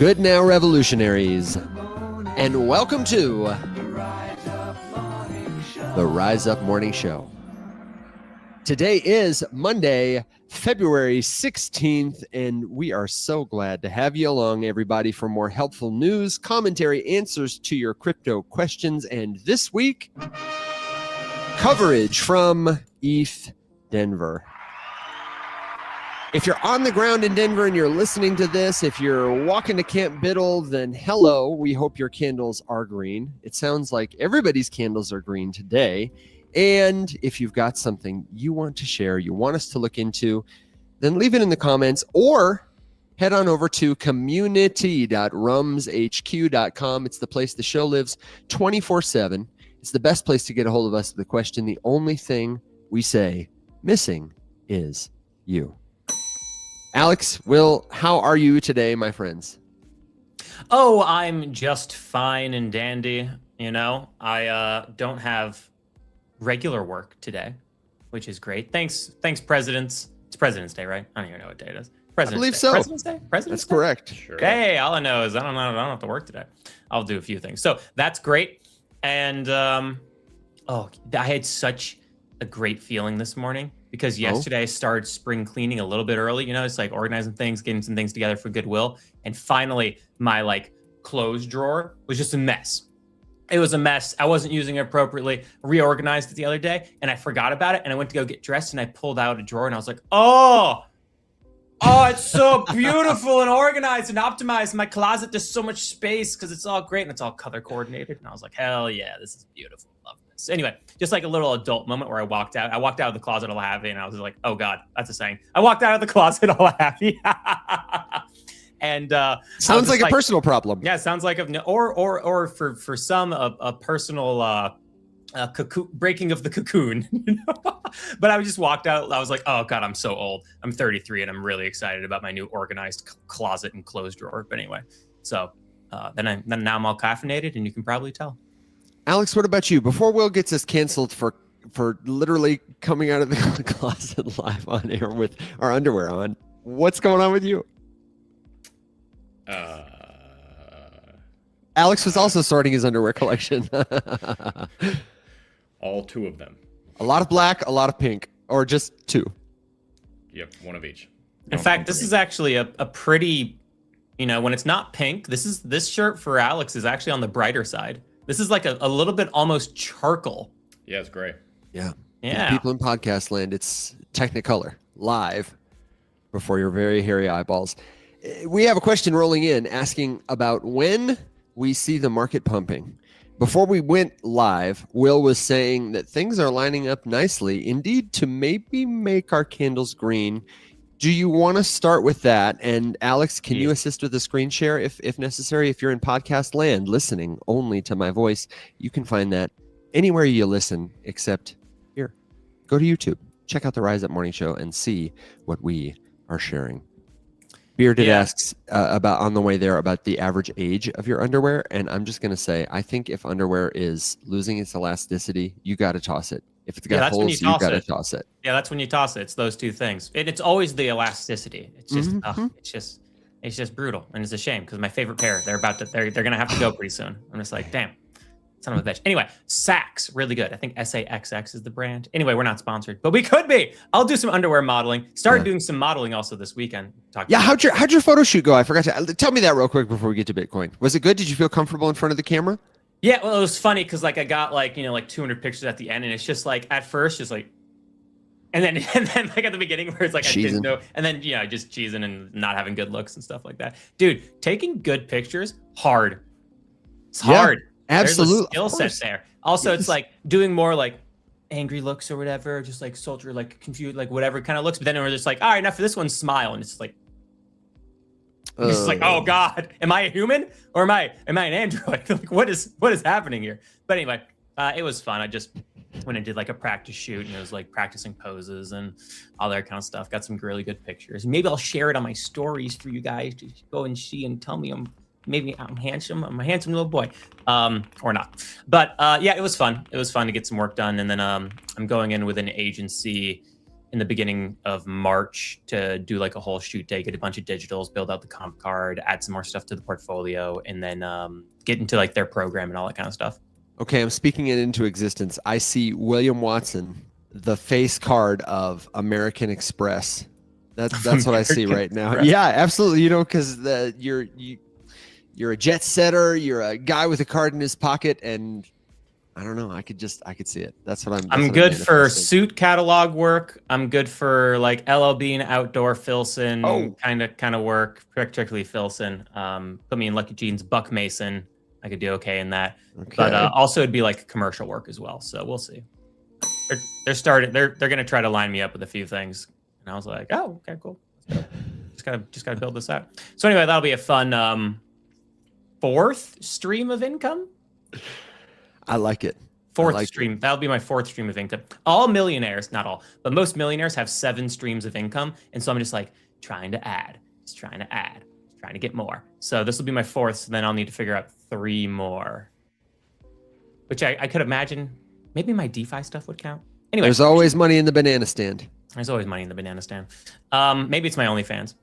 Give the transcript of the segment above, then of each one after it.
Goodnow, revolutionaries, and welcome to the Rise Up Morning Show. Today is Monday, February 16th, and we are so glad to have you along, everybody, for more helpful news, commentary, answers to your crypto questions, and this week, coverage from ETH Denver. If you're on the ground in Denver and you're listening to this, if you're walking to Camp Biddle, then hello, we hope your candles are green. It sounds like everybody's candles are green today. And if you've got something you want to share, you want us to look into, then leave it in the comments or head on over to community.rumshq.com. It's the place the show lives 24/7. It's the best place to get a hold of us with the question. The only thing we say missing is you. Alex, Will, how are you today, my friends? Oh, I'm just fine and dandy. You know, I don't have regular work today, which is great. Thanks, Presidents. It's President's Day, right? I don't even know what day it is. President's I believe Day. so. President's Day? President's That's Day? correct. Sure. Hey, all I know is I don't have to work today. I'll do a few things. So that's great. And I had such a great feeling this morning because yesterday I started spring cleaning a little bit early. You know, it's like organizing things, getting some things together for Goodwill. And finally, my clothes drawer was just a mess. It was a mess. I wasn't using it appropriately. Reorganized it the other day and I forgot about it. And I went to go get dressed and I pulled out a drawer and I was like, oh, it's so beautiful and organized and optimized. My closet, there's so much space because it's all great and it's all color coordinated. And I was like, hell yeah, this is beautiful. Love this. Anyway, just like a little adult moment where I walked out. I walked out of the closet all happy and I was like, oh God, that's a saying. I walked out of the closet all happy. And sounds like a personal problem. Yeah, it sounds like or for some a personal breaking of the cocoon. You know? But I just walked out. I was like, oh God, I'm so old. I'm 33 and I'm really excited about my new organized closet and clothes drawer. But anyway, so then now I'm all caffeinated and you can probably tell. Alex, what about you? Before Will gets us canceled for literally coming out of the closet live on air with our underwear on, what's going on with you? Alex was also sorting his underwear collection. All two of them. A lot of black, a lot of pink, or just two. Yep, one of each. In fact, this is actually a pretty, when it's not pink, this shirt for Alex is actually on the brighter side. This is like a little bit almost charcoal. Yeah, it's gray. Yeah. Yeah. People in podcast land, it's Technicolor, live before your very hairy eyeballs. We have a question rolling in asking about when we see the market pumping. Before we went live, Will was saying that things are lining up nicely, indeed, to maybe make our candles green. Do you want to start with that? And Alex, can you assist with the screen share if necessary? If you're in podcast land, listening only to my voice, you can find that anywhere you listen except here. Go to YouTube, check out the Rise Up Morning Show and see what we are sharing. Bearded asks about on the way there about the average age of your underwear. And I'm just going to say, I think if underwear is losing its elasticity, you got to toss it. If it's got holes, you got to toss it. Yeah, that's when you toss it. It's those two things. It's always the elasticity. It's just, it's just brutal. And it's a shame because my favorite pair, they're going to have to go pretty soon. I'm just like, damn. Son of a bitch. Anyway, Sax, really good. I think SAXX is the brand. Anyway, we're not sponsored, but we could be. I'll do some underwear modeling. Started doing some modeling also this weekend. How'd your photo shoot go? I forgot to tell me that real quick before we get to Bitcoin. Was it good? Did you feel comfortable in front of the camera? Yeah, well, it was funny because I got 200 pictures at the end, and it's just at first just and then at the beginning where it's I didn't know, and then just cheesing and not having good looks and stuff like that. Dude, taking good pictures hard. It's hard. Absolutely. There's a skill set there. Also, it's doing more angry looks or whatever, just soldier, confused, whatever kind of looks. But then we're just all right, now for this one, smile, and it's oh God, am I a human or am I an android? What is happening here? But anyway, it was fun. I just went and did a practice shoot, and it was practicing poses and all that kind of stuff. Got some really good pictures. Maybe I'll share it on my stories for you guys to go and see and tell me maybe I'm handsome. I'm a handsome little boy, or not. But yeah, it was fun. It was fun to get some work done. And then I'm going in with an agency in the beginning of March to do like a whole shoot day, get a bunch of digitals, build out the comp card, add some more stuff to the portfolio, and then get into like their program and all that kind of stuff. Okay, I'm speaking it into existence. I see William Watson, the face card of American Express. That's what I see right now. Express. Yeah, absolutely. You know, because you're a jet setter, you're a guy with a card in his pocket, and I don't know. I could see it. That's what I'm. I'm good for suit catalog work. I'm good for like LLB and outdoor Filson kind of work, particularly Filson. Put me in Lucky Jeans, Buck Mason. I could do okay in that. Okay. But also it'd be like commercial work as well. So we'll see. They're gonna try to line me up with a few things, and I was like, oh, okay, cool. Just gotta build this out. So anyway, that'll be a fun fourth stream of income. I like it. Fourth stream. That'll be my fourth stream of income. All millionaires, not all, but most millionaires have 7 streams of income. And so I'm just like trying to get more. So this will be my fourth. So then I'll need to figure out 3 more, which I could imagine maybe my DeFi stuff would count. Anyway, there's always money in the banana stand. There's always money in the banana stand. Maybe it's my OnlyFans.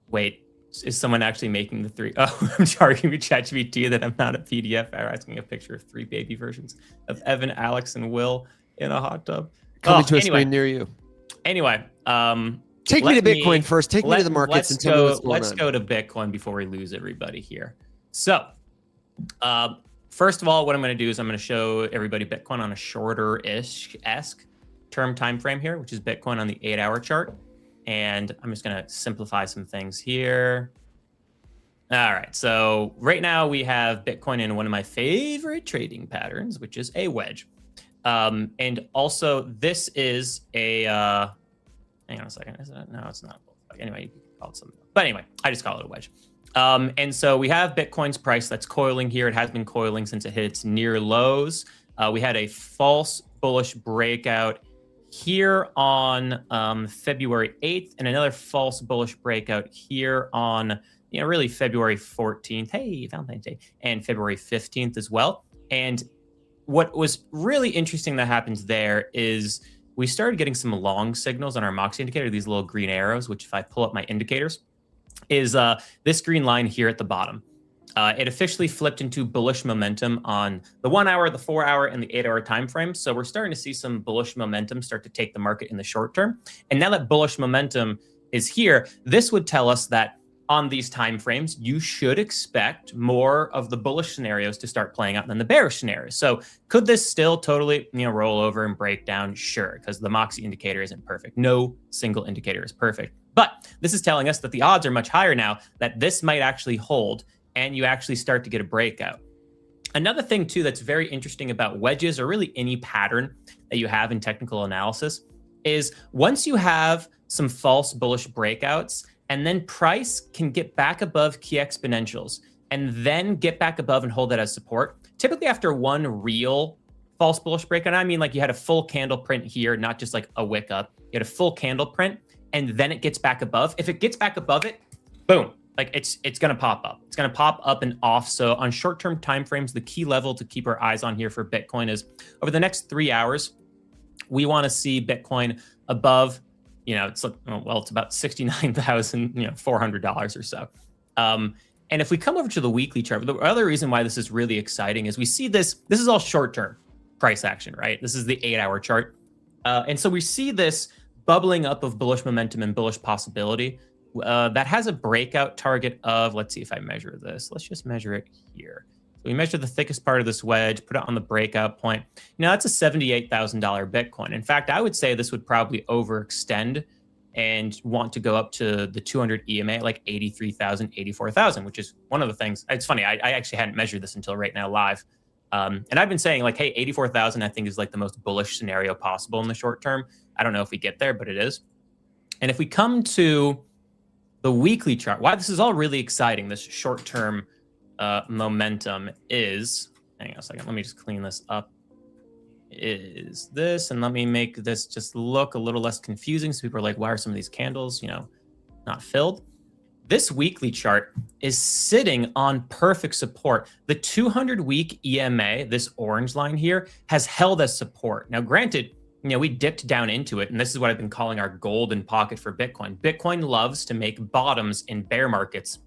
Wait. Is someone actually making the 3? Oh, I'm charging with ChatGPT that I'm not a PDF. I'm asking a picture of 3 baby versions of Evan, Alex, and Will in a hot tub. Coming to a screen near you. Anyway, take me to Bitcoin first. Take me to the markets and tell me what's going on. Let's go to Bitcoin before we lose everybody here. So, first of all, what I'm going to do is I'm going to show everybody Bitcoin on a shorter-esque term time frame here, which is Bitcoin on the 8-hour chart. And I'm just going to simplify some things here. All right. So right now we have Bitcoin in one of my favorite trading patterns, which is a wedge. And also this is a, hang on a second. Is that? No, it's not. Anyway, you can call it something. But anyway, I just call it a wedge. And so we have Bitcoin's price that's coiling here. It has been coiling since it hit its near lows. We had a false bullish breakout here on February 8th, and another false bullish breakout here on, really February 14th. Hey, Valentine's Day, and February 15th as well. And what was really interesting that happens there is we started getting some long signals on our Moxie indicator, these little green arrows, which if I pull up my indicators, is this green line here at the bottom. It officially flipped into bullish momentum on the 1 hour, the 4 hour, and the 8 hour time frame. So we're starting to see some bullish momentum start to take the market in the short term. And now that bullish momentum is here, this would tell us that on these time frames, you should expect more of the bullish scenarios to start playing out than the bearish scenarios. So could this still totally, roll over and break down? Sure, because the Moxie indicator isn't perfect. No single indicator is perfect. But this is telling us that the odds are much higher now that this might actually hold and you actually start to get a breakout. Another thing too that's very interesting about wedges, or really any pattern that you have in technical analysis, is once you have some false bullish breakouts and then price can get back above key exponentials and then get back above and hold that as support, typically after one real false bullish breakout, I mean like you had a full candle print here, not just like a wick up, you had a full candle print and then it gets back above. If it gets back above it, boom. Like it's going to pop up. It's going to pop up and off. So on short-term timeframes, the key level to keep our eyes on here for Bitcoin is over the next 3 hours, we want to see Bitcoin above, it's about $69,400 or so. And if we come over to the weekly chart, the other reason why this is really exciting is we see this is all short-term price action, right? This is the 8-hour chart. And so we see this bubbling up of bullish momentum and bullish possibility. That has a breakout target of, let's see if I measure this. Let's just measure it here. So we measure the thickest part of this wedge, put it on the breakout point. That's a $78,000 Bitcoin. In fact, I would say this would probably overextend and want to go up to the 200 EMA, like 83,000, 84,000, which is one of the things. It's funny. I actually hadn't measured this until right now live. And I've been saying like, hey, 84,000, I think is like the most bullish scenario possible in the short term. I don't know if we get there, but it is. And if we come to the weekly chart, why this is all really exciting, this short-term momentum is, hang on a second, let me just clean this up, is this, and let me make this just look a little less confusing so people are like, why are some of these candles, not filled? This weekly chart is sitting on perfect support. The 200-week EMA, this orange line here, has held as support. Now, granted, we dipped down into it, and this is what I've been calling our golden pocket for Bitcoin. Bitcoin loves to make bottoms in bear markets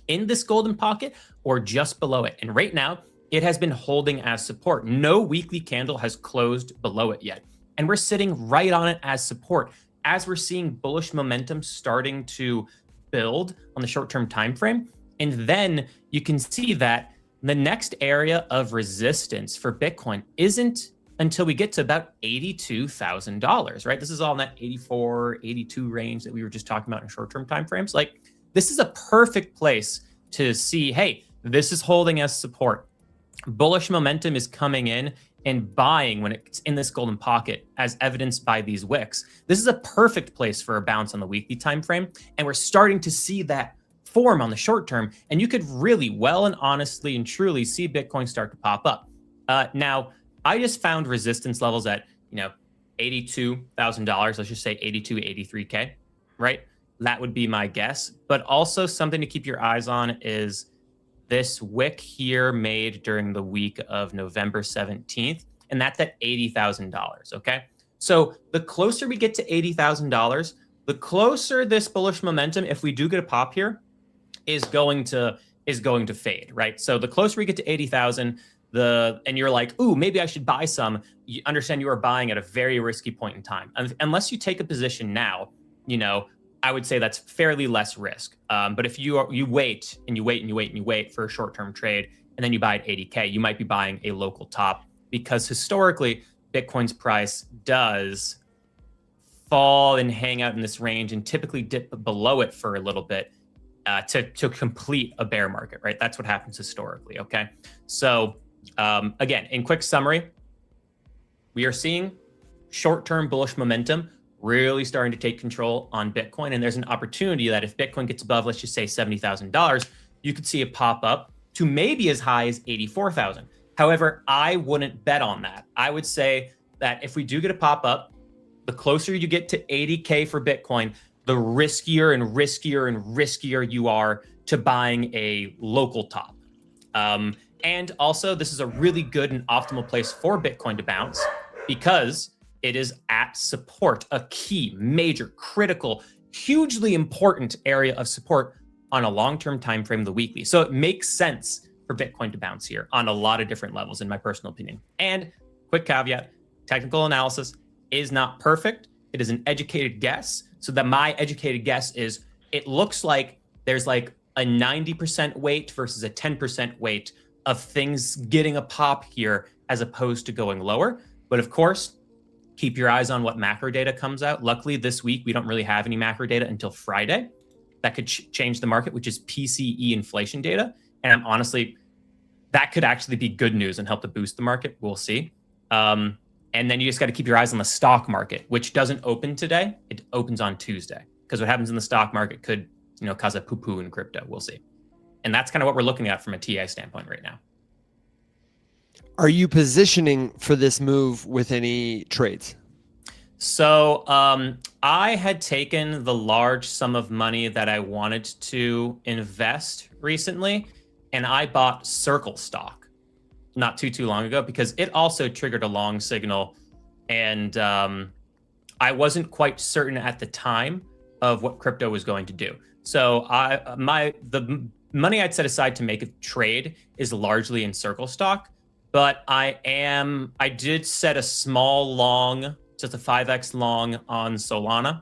in this golden pocket or just below it. And right now, it has been holding as support. No weekly candle has closed below it yet. And we're sitting right on it as support as we're seeing bullish momentum starting to build on the short-term time frame. And then you can see that the next area of resistance for Bitcoin isn't until we get to about $82,000, right? This is all in that 84, 82 range that we were just talking about in short-term timeframes. Like, this is a perfect place to see, hey, this is holding as support. Bullish momentum is coming in and buying when it's in this golden pocket, as evidenced by these wicks. This is a perfect place for a bounce on the weekly time frame, and we're starting to see that form on the short term, and you could really well and honestly and truly see Bitcoin start to pop up. Now, I just found resistance levels at, $82,000. Let's just say 82, 83K, right? That would be my guess. But also something to keep your eyes on is this wick here made during the week of November 17th, and that's at $80,000, okay? So the closer we get to $80,000, the closer this bullish momentum, if we do get a pop here, is going to fade, right? So the closer we get to 80,000, and you're like, ooh, maybe I should buy some. You understand you are buying at a very risky point in time. Unless you take a position now, I would say that's fairly less risk. But if you wait and you wait and you wait and you wait for a short-term trade, and then you buy at 80K, you might be buying a local top, because historically Bitcoin's price does fall and hang out in this range and typically dip below it for a little bit to complete a bear market, right? That's what happens historically, okay? So again, in quick summary, we are seeing short-term bullish momentum really starting to take control on Bitcoin. And there's an opportunity that if Bitcoin gets above, let's just say $70,000, you could see it pop up to maybe as high as 84,000. However, I wouldn't bet on that. I would say that if we do get a pop up, the closer you get to 80K for Bitcoin, the riskier and riskier and riskier you are to buying a local top. And also, this is a really good and optimal place for Bitcoin to bounce because it is at support, a key, major, critical, hugely important area of support on a long-term time frame, the weekly. So it makes sense for Bitcoin to bounce here on a lot of different levels, in my personal opinion. And quick caveat, technical analysis is not perfect. It is an educated guess. So that my educated guess is it looks like there's like a 90% weight versus a 10% weight of things getting a pop here as opposed to going lower. But of course, keep your eyes on what macro data comes out. Luckily, this week, we don't really have any macro data until Friday. That could change the market, which is PCE inflation data. And I'm honestly, that could actually be good news and help to boost the market. We'll see. And then you just got to keep your eyes on the stock market, which doesn't open today. It opens on Tuesday. Because what happens in the stock market could, cause a poo-poo in crypto. We'll see. And that's kind of what we're looking at from a TI standpoint right now. Are you positioning for this move with any trades? So I had taken the large sum of money that I wanted to invest recently, and I bought Circle stock not too long ago because it also triggered a long signal, and I wasn't quite certain at the time of what crypto was going to do. So the money I'd set aside to make a trade is largely in Circle stock, but I did set a small long, just a 5x long on Solana,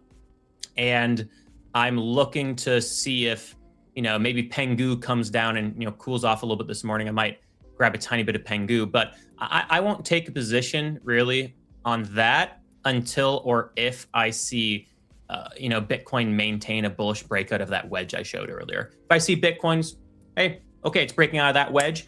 and I'm looking to see if maybe Pengu comes down and cools off a little bit this morning. I might grab a tiny bit of Pengu, but I won't take a position really on that until or if I see Bitcoin maintain a bullish breakout of that wedge I showed earlier. If I see Bitcoin's, hey, okay, it's breaking out of that wedge,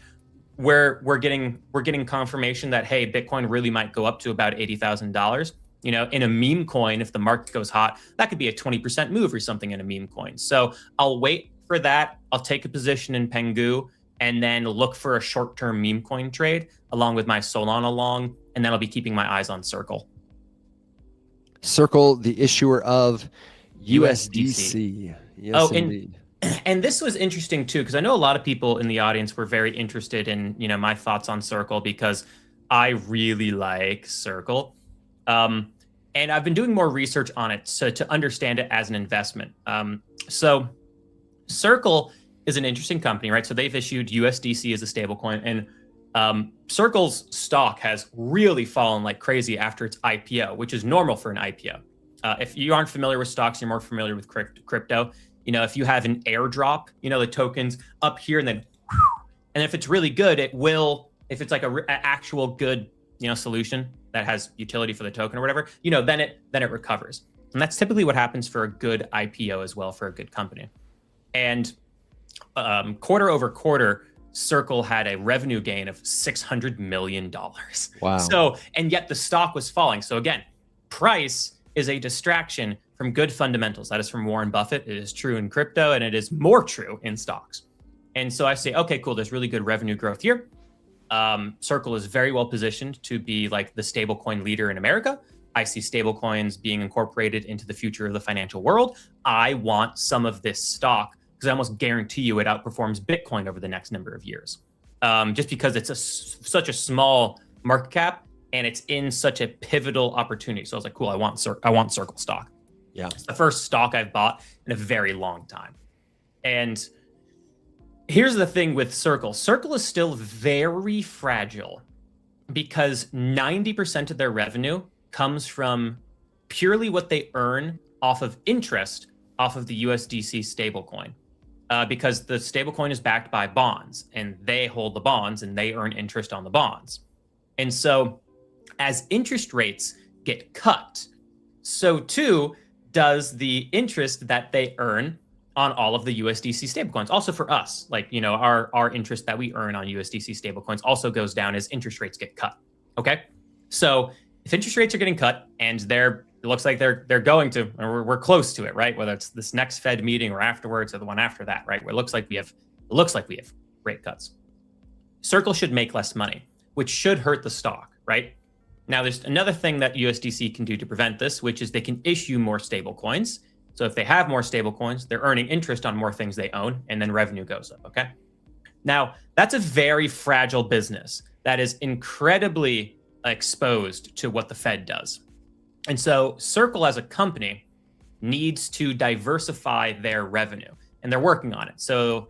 where we're getting confirmation that, hey, Bitcoin really might go up to about $80,000. In a meme coin, if the market goes hot, that could be a 20% move or something in a meme coin. So I'll wait for that. I'll take a position in Pengu and then look for a short-term meme coin trade along with my Solana long, and then I'll be keeping my eyes on Circle. Circle, the issuer of USDC. Yes, indeed. And this was interesting too, because I know a lot of people in the audience were very interested in, my thoughts on Circle because I really like Circle. And I've been doing more research on it to understand it as an investment. So Circle is an interesting company, right? So they've issued USDC as a stablecoin, and Circle's stock has really fallen like crazy after its IPO, which is normal for an IPO. If you aren't familiar with stocks, you're more familiar with crypto. If you have an airdrop, the tokens up here and then, and if it's really good, it will, if it's like a actual good, solution that has utility for the token or whatever, then it recovers. And that's typically what happens for a good IPO as well, for a good company. And quarter over quarter, Circle had a revenue gain of $600 million. Wow. So, and yet the stock was falling. So again, price is a distraction from good fundamentals. That is from Warren Buffett. It is true in crypto, and it is more true in stocks. And so I say, okay, cool, there's really good revenue growth here. Circle is very well positioned to be like the stablecoin leader in America. I see stablecoins being incorporated into the future of the financial world. I want some of this stock because I almost guarantee you it outperforms Bitcoin over the next number of years. Just because it's such a small market cap and it's in such a pivotal opportunity. So I was like, cool, I want Circle stock. Yeah. It's the first stock I've bought in a very long time. And here's the thing with Circle. Circle is still very fragile because 90% of their revenue comes from purely what they earn off of interest off of the USDC stablecoin. Because the stablecoin is backed by bonds and they hold the bonds and they earn interest on the bonds. And so as interest rates get cut, so too does the interest that they earn on all of the USDC stablecoins. Also for us, like, our interest that we earn on USDC stablecoins also goes down as interest rates get cut. Okay. So if interest rates are getting cut and it looks like they're going to, or we're close to it, right? Whether it's this next Fed meeting or afterwards or the one after that, right? Where it looks like we have rate cuts. Circle should make less money, which should hurt the stock, right? Now, there's another thing that USDC can do to prevent this, which is they can issue more stable coins. So if they have more stable coins, they're earning interest on more things they own, and then revenue goes up, okay? Now, that's a very fragile business that is incredibly exposed to what the Fed does. And so Circle as a company needs to diversify their revenue, and they're working on it. So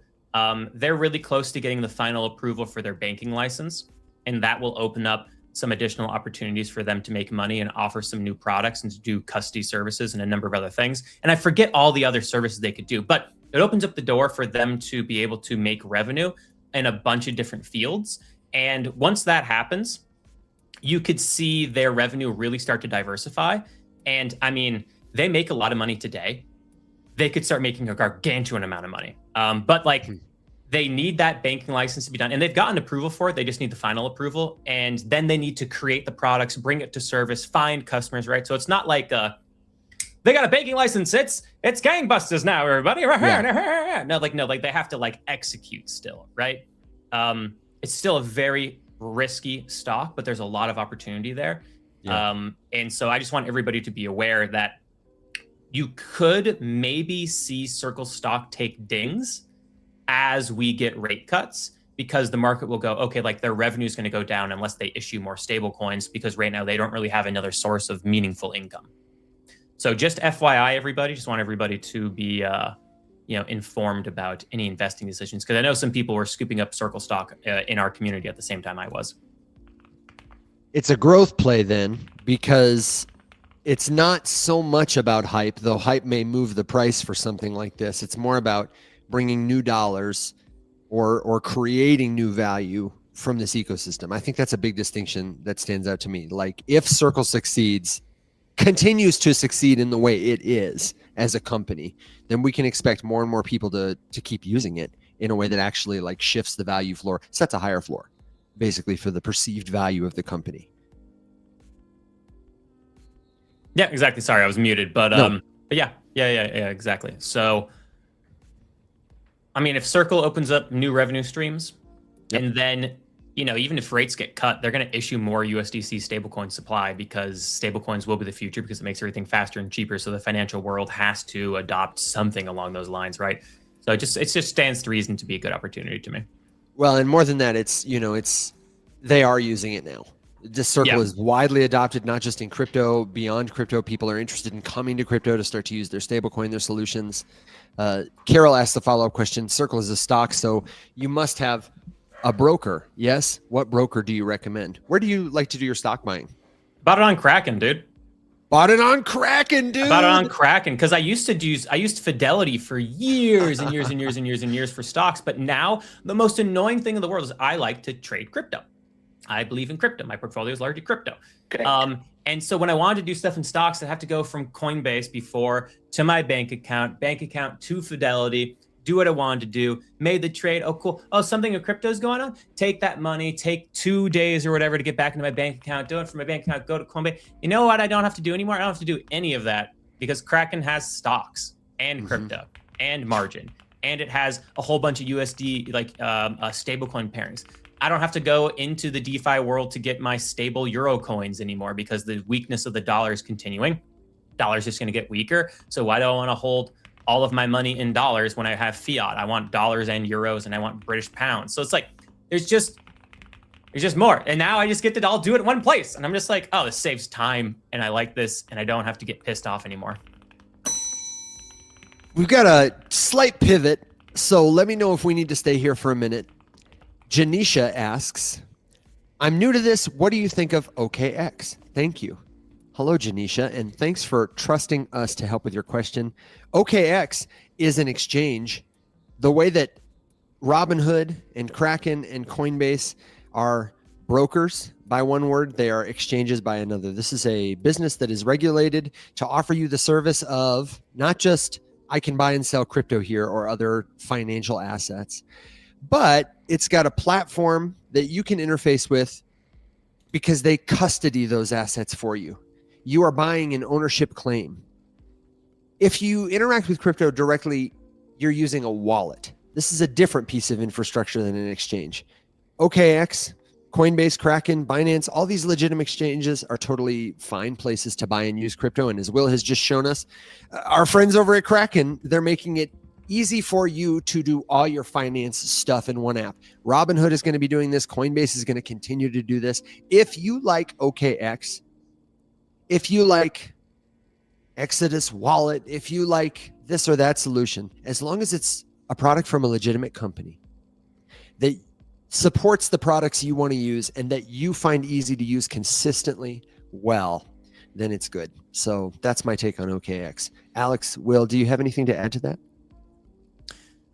they're really close to getting the final approval for their banking license, and that will open up some additional opportunities for them to make money and offer some new products and to do custody services and a number of other things. And I forget all the other services they could do, but it opens up the door for them to be able to make revenue in a bunch of different fields. And once that happens, you could see their revenue really start to diversify. And I mean, they make a lot of money today. They could start making a gargantuan amount of money. But they need that banking license to be done. And they've gotten approval for it. They just need the final approval. And then they need to create the products, bring it to service, find customers, right? So it's not like they got a banking license. It's gangbusters now, everybody. Yeah. No, they have to execute still, right? It's still a very risky stock, but there's a lot of opportunity there. Yeah. And so I just want everybody to be aware that you could maybe see Circle stock take dings as we get rate cuts, because the market will go, okay, their revenue is going to go down unless they issue more stable coins, because right now they don't really have another source of meaningful income. So just FYI, everybody, just want everybody to be informed about any investing decisions, because I know some people were scooping up Circle stock in our community at the same time I was. It's a growth play then, because it's not so much about hype, though hype may move the price for something like this. It's more about bringing new dollars or creating new value from this ecosystem. I think that's a big distinction that stands out to me. If Circle continues to succeed in the way it is as a company, then we can expect more and more people to keep using it in a way that actually shifts the value floor, sets a higher floor, basically, for the perceived value of the company. Yeah, exactly. Sorry, I was muted, but No. But yeah, exactly. So, I mean, if Circle opens up new revenue streams, yep. And then, even if rates get cut, they're going to issue more USDC stablecoin supply, because stablecoins will be the future, because it makes everything faster and cheaper. So the financial world has to adopt something along those lines, right? So it just stands to reason to be a good opportunity to me. Well, and more than that, they are using it now. This Circle Yeah. is widely adopted, not just in crypto, beyond crypto. People are interested in coming to crypto to start to use their stablecoin, their solutions. Carol asked the follow-up question. Circle is a stock, so you must have a broker. Yes. What broker do you recommend? Where do you like to do your stock buying? Bought it on Kraken, dude. Bought it on Kraken, dude. Bought it on Kraken because I used Fidelity for years and years and years and years and years for stocks. But now the most annoying thing in the world is I like to trade crypto. I believe in crypto. My portfolio is largely crypto. And so when I wanted to do stuff in stocks, I have to go from Coinbase before to my bank account to Fidelity, do what I wanted to do, made the trade. Oh, cool. Oh, something in crypto is going on. Take that money, take 2 days or whatever to get back into my bank account, do it from my bank account, go to Coinbase. You know what I don't have to do anymore? I don't have to do any of that because Kraken has stocks and crypto and margin. And it has a whole bunch of USD, like stablecoin pairings. I don't have to go into the DeFi world to get my stable Euro coins anymore because the weakness of the dollar is continuing. Dollar's just going to get weaker. So why do I want to hold all of my money in dollars when I have fiat? I want dollars and euros and I want British pounds. So it's like, there's just more. And now I just get to all do it in one place. And I'm just like, oh, this saves time. And I like this. And I don't have to get pissed off anymore. We've got a slight pivot. So let me know if we need to stay here for a minute. Janisha asks, I'm new to this. What do you think of OKX? Thank you. Hello, Janisha, and thanks for trusting us to help with your question. OKX is an exchange. The way that Robinhood and Kraken and Coinbase are brokers by one word, they are exchanges by another. This is a business that is regulated to offer you the service of not just I can buy and sell crypto here or other financial assets, but it's got a platform that you can interface with because they custody those assets for you. You are buying an ownership claim. If you interact with crypto directly, you're using a wallet. This is a different piece of infrastructure than an exchange. OKX, Coinbase, Kraken, Binance, all these legitimate exchanges are totally fine places to buy and use crypto. And as Will has just shown us, our friends over at Kraken, they're making it easy for you to do all your finance stuff in one app. Robinhood is going to be doing this. Coinbase is going to continue to do this. If you like OKX, if you like Exodus Wallet, if you like this or that solution, as long as it's a product from a legitimate company that supports the products you want to use and that you find easy to use consistently, well, then it's good. So that's my take on OKX. Alex, Will, do you have anything to add to that?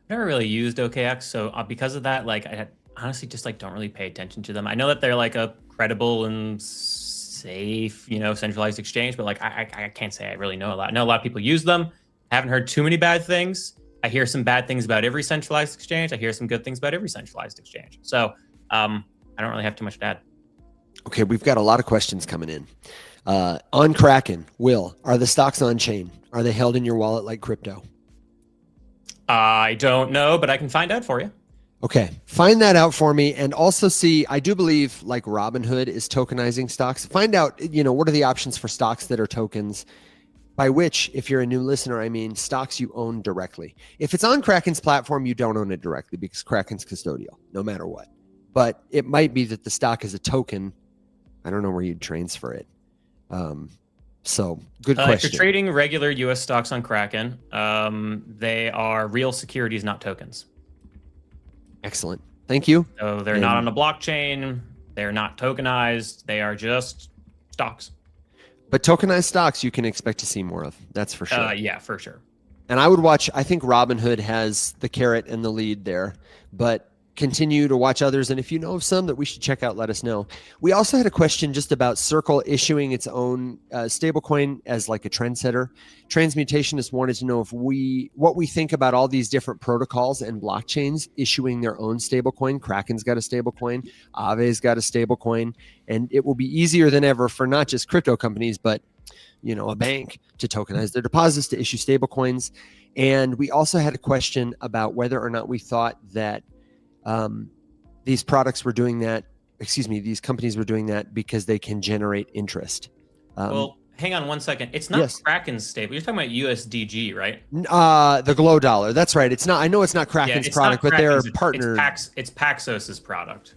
Never really used OKX, so because of that, like I honestly just like don't really pay attention to them. I know that they're like a credible and safe, centralized exchange, but like I can't say I really know a lot. I know a lot of people use them. I haven't heard too many bad things. I hear some bad things about every centralized exchange. I hear some good things about every centralized exchange. So I don't really have too much to add. Okay, we've got a lot of questions coming in. On Kraken, Will, are the stocks on chain? Are they held in your wallet like crypto? I don't know, but I can find out for you. Okay, find that out for me. And also see, I do believe like Robinhood is tokenizing stocks. Find out, what are the options for stocks that are tokens, by which, if you're a new listener, I mean stocks you own directly. If it's on Kraken's platform, you don't own it directly because Kraken's custodial, no matter what. But it might be that the stock is a token. I don't know where you'd transfer it. So good question. If you're trading regular US stocks on Kraken, they are real securities, not tokens. Excellent. Thank you. So they're not on a blockchain. They're not tokenized. They are just stocks. But tokenized stocks, you can expect to see more of. That's for sure. Yeah, for sure. And I would watch, I think Robinhood has the carrot and the lead there, but continue to watch others. And if you know of some that we should check out, let us know. We also had a question just about Circle issuing its own stablecoin as like a trendsetter. Transmutationist wanted to know what we think about all these different protocols and blockchains issuing their own stablecoin. Kraken's got a stablecoin, Aave's got a stablecoin, and it will be easier than ever for not just crypto companies, but a bank to tokenize their deposits, to issue stablecoins. And we also had a question about whether or not we thought that these companies were doing that because they can generate interest. Well, hang on one second. It's not Kraken's stable. You're talking about USDG, right? The Glow dollar. That's right. It's not. I know it's not Kraken's product, but they're partnered. It's Paxos's product.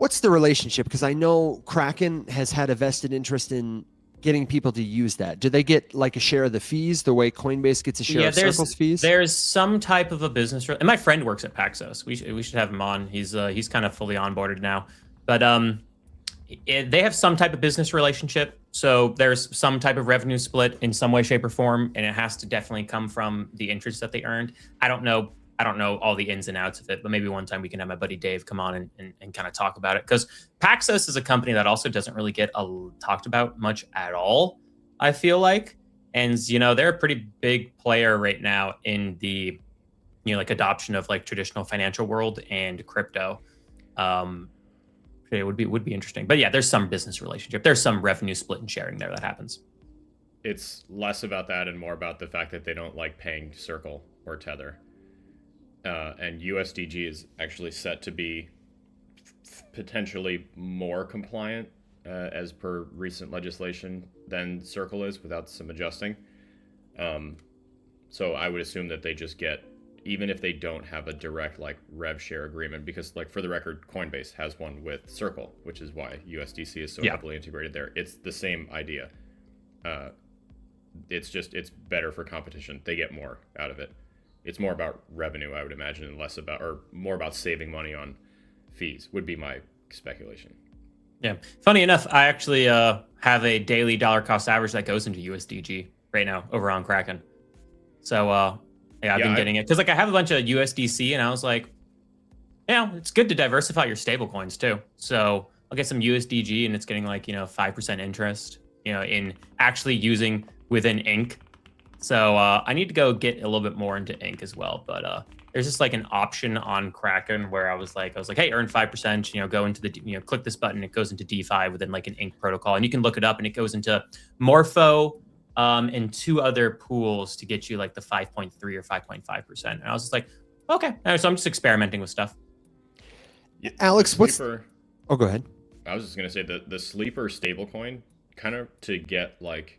What's the relationship? Because I know Kraken has had a vested interest in getting people to use that. Do they get like a share of the fees the way Coinbase gets a share of Circle's fees? There's some type of a business, and my friend works at Paxos. We should have him on. He's kind of fully onboarded now, but they have some type of business relationship. So there's some type of revenue split in some way, shape, or form, and it has to definitely come from the interest that they earned. I don't know all the ins and outs of it, but maybe one time we can have my buddy Dave come on and kind of talk about it, because Paxos is a company that also doesn't really get talked about much at all, I feel like. And, they're a pretty big player right now in the, like adoption of like traditional financial world and crypto. It would be interesting. But yeah, there's some business relationship. There's some revenue split and sharing there that happens. It's less about that and more about the fact that they don't like paying Circle or Tether. And USDG is actually set to be potentially more compliant as per recent legislation than Circle is, without some adjusting. So I would assume that they just get, even if they don't have a direct like rev share agreement, because like for the record, Coinbase has one with Circle, which is why USDC is so heavily integrated there. It's the same idea. It's better for competition. They get more out of it. It's more about revenue, I would imagine, and less about, or more about saving money on fees, would be my speculation. Yeah. Funny enough, I actually have a daily dollar cost average that goes into USDG right now over on Kraken. So I've been getting it because like I have a bunch of USDC, and I was like, it's good to diversify your stable coins too. So I'll get some USDG, and it's getting like 5% interest, in actually using within Inc. So I need to go get a little bit more into Inc as well. But there's just like an option on Kraken where I was like, hey, earn 5%, go into the, click this button. It goes into DeFi within like an Inc protocol, and you can look it up, and it goes into Morpho and 2 other pools to get you like the 5.3 or 5.5%. And I was just like, okay. So I'm just experimenting with stuff. Yeah, Alex, go ahead. I was just going to say the sleeper stablecoin, kind of to get like,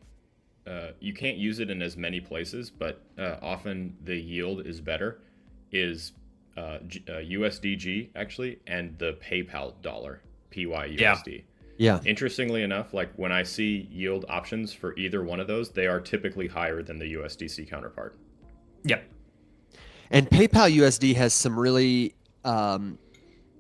you can't use it in as many places, but often the yield is better, is USDG actually, and the PayPal dollar, PYUSD. Yeah. Interestingly enough, like when I see yield options for either one of those, they are typically higher than the USDC counterpart. Yep. And PayPal USD has some really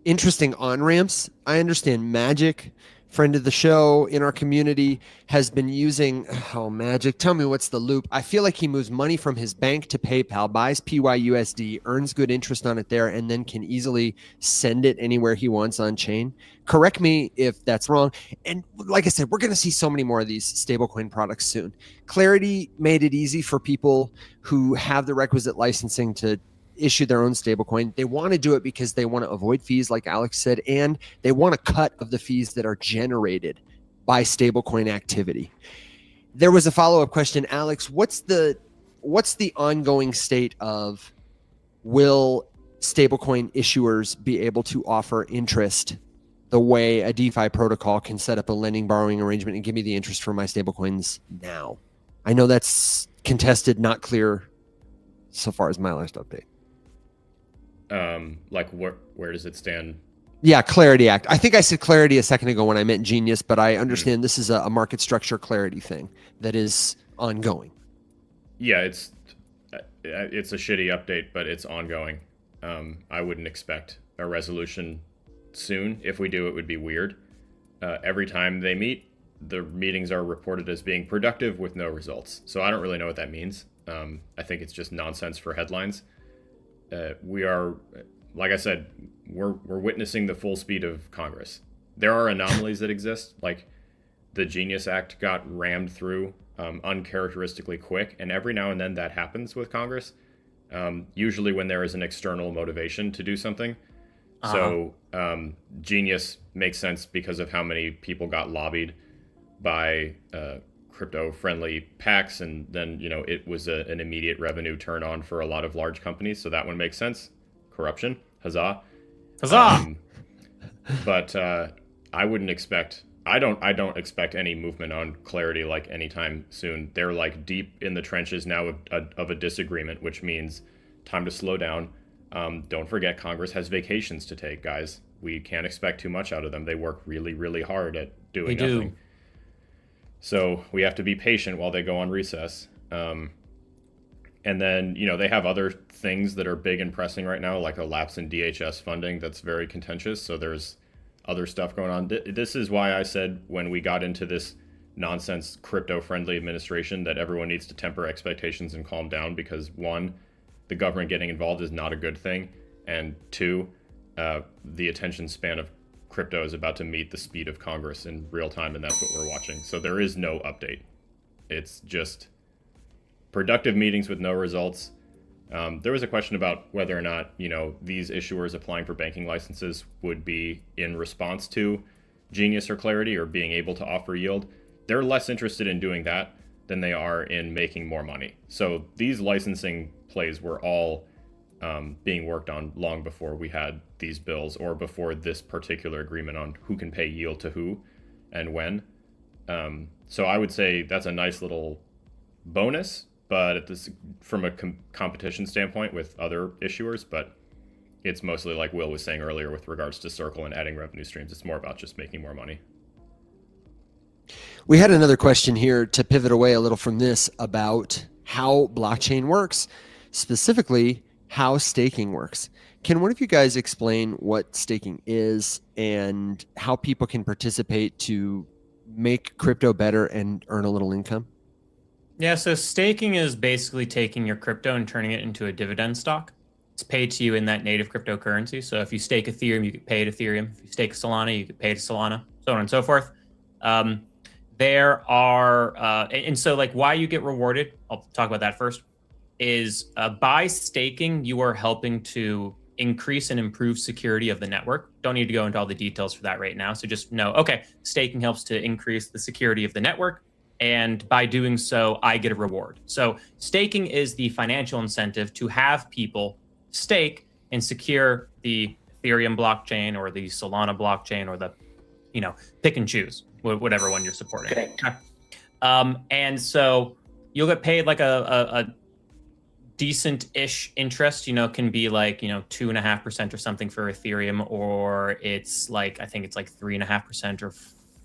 interesting on-ramps. I understand Magic, friend of the show in our community, has been using, Magic, tell me what's the loop. I feel like he moves money from his bank to PayPal, buys PYUSD, earns good interest on it there, and then can easily send it anywhere he wants on chain. Correct me if that's wrong. And like I said, we're going to see so many more of these stablecoin products soon. Clarity made it easy for people who have the requisite licensing to issue their own stablecoin. They want to do it because they want to avoid fees, like Alex said, and they want a cut of the fees that are generated by stablecoin activity. There was a follow-up question, Alex. What's the ongoing state of, will stablecoin issuers be able to offer interest the way a DeFi protocol can set up a lending borrowing arrangement and give me the interest for my stablecoins now? I know that's contested, not clear so far as my last update. Like where does it stand? Yeah, Clarity Act. I think I said clarity a second ago when I meant genius, but I understand this is a market structure clarity thing that is ongoing. Yeah, it's a shitty update, but it's ongoing. I wouldn't expect a resolution soon. If we do, it would be weird. Every time they meet, the meetings are reported as being productive with no results. So I don't really know what that means. I think it's just nonsense for headlines. We are, like I said, we're witnessing the full speed of Congress. There are anomalies that exist, like the Genius Act got rammed through uncharacteristically quick, and every now and then that happens with Congress, usually when there is an external motivation to do something. So Genius makes sense because of how many people got lobbied by crypto-friendly PACs, and then it was an immediate revenue turn on for a lot of large companies. So that one makes sense. Corruption, huzzah! But I wouldn't expect. I don't expect any movement on Clarity like anytime soon. They're like deep in the trenches now of a disagreement, which means time to slow down. Don't forget, Congress has vacations to take, guys. We can't expect too much out of them. They work really, really hard at doing nothing. So we have to be patient while they go on recess. And then, they have other things that are big and pressing right now, like a lapse in DHS funding that's very contentious. So there's other stuff going on. This is why I said when we got into this nonsense crypto-friendly administration that everyone needs to temper expectations and calm down, because one, the government getting involved is not a good thing. And two, the attention span of crypto is about to meet the speed of Congress in real time, and that's what we're watching. So there is no update. It's just productive meetings with no results. There was a question about whether or not, these issuers applying for banking licenses would be in response to Genius or Clarity or being able to offer yield. They're less interested in doing that than they are in making more money. So these licensing plays were all being worked on long before we had these bills or before this particular agreement on who can pay yield to who and when. So I would say that's a nice little bonus, but from a competition standpoint with other issuers, but it's mostly like Will was saying earlier with regards to Circle and adding revenue streams. It's more about just making more money. We had another question here to pivot away a little from this about how blockchain works, specifically how staking works. Can one of you guys explain what staking is and how people can participate to make crypto better and earn a little income? Yeah, so staking is basically taking your crypto and turning it into a dividend stock. It's paid to you in that native cryptocurrency. So if you stake Ethereum, you get paid Ethereum. If you stake Solana, you get paid Solana, so on and so forth. There are, and so like why you get rewarded, I'll talk about that first, is by staking, you are helping to increase and improve security of the network. Don't need to go into all the details for that right now. So just know, okay, staking helps to increase the security of the network. And by doing so, I get a reward. So staking is the financial incentive to have people stake and secure the Ethereum blockchain or the Solana blockchain or the, pick and choose, whatever one you're supporting. Okay. And so you'll get paid like a decent-ish interest, can be like, 2.5% or something for Ethereum, or it's like, I think it's like 3.5% or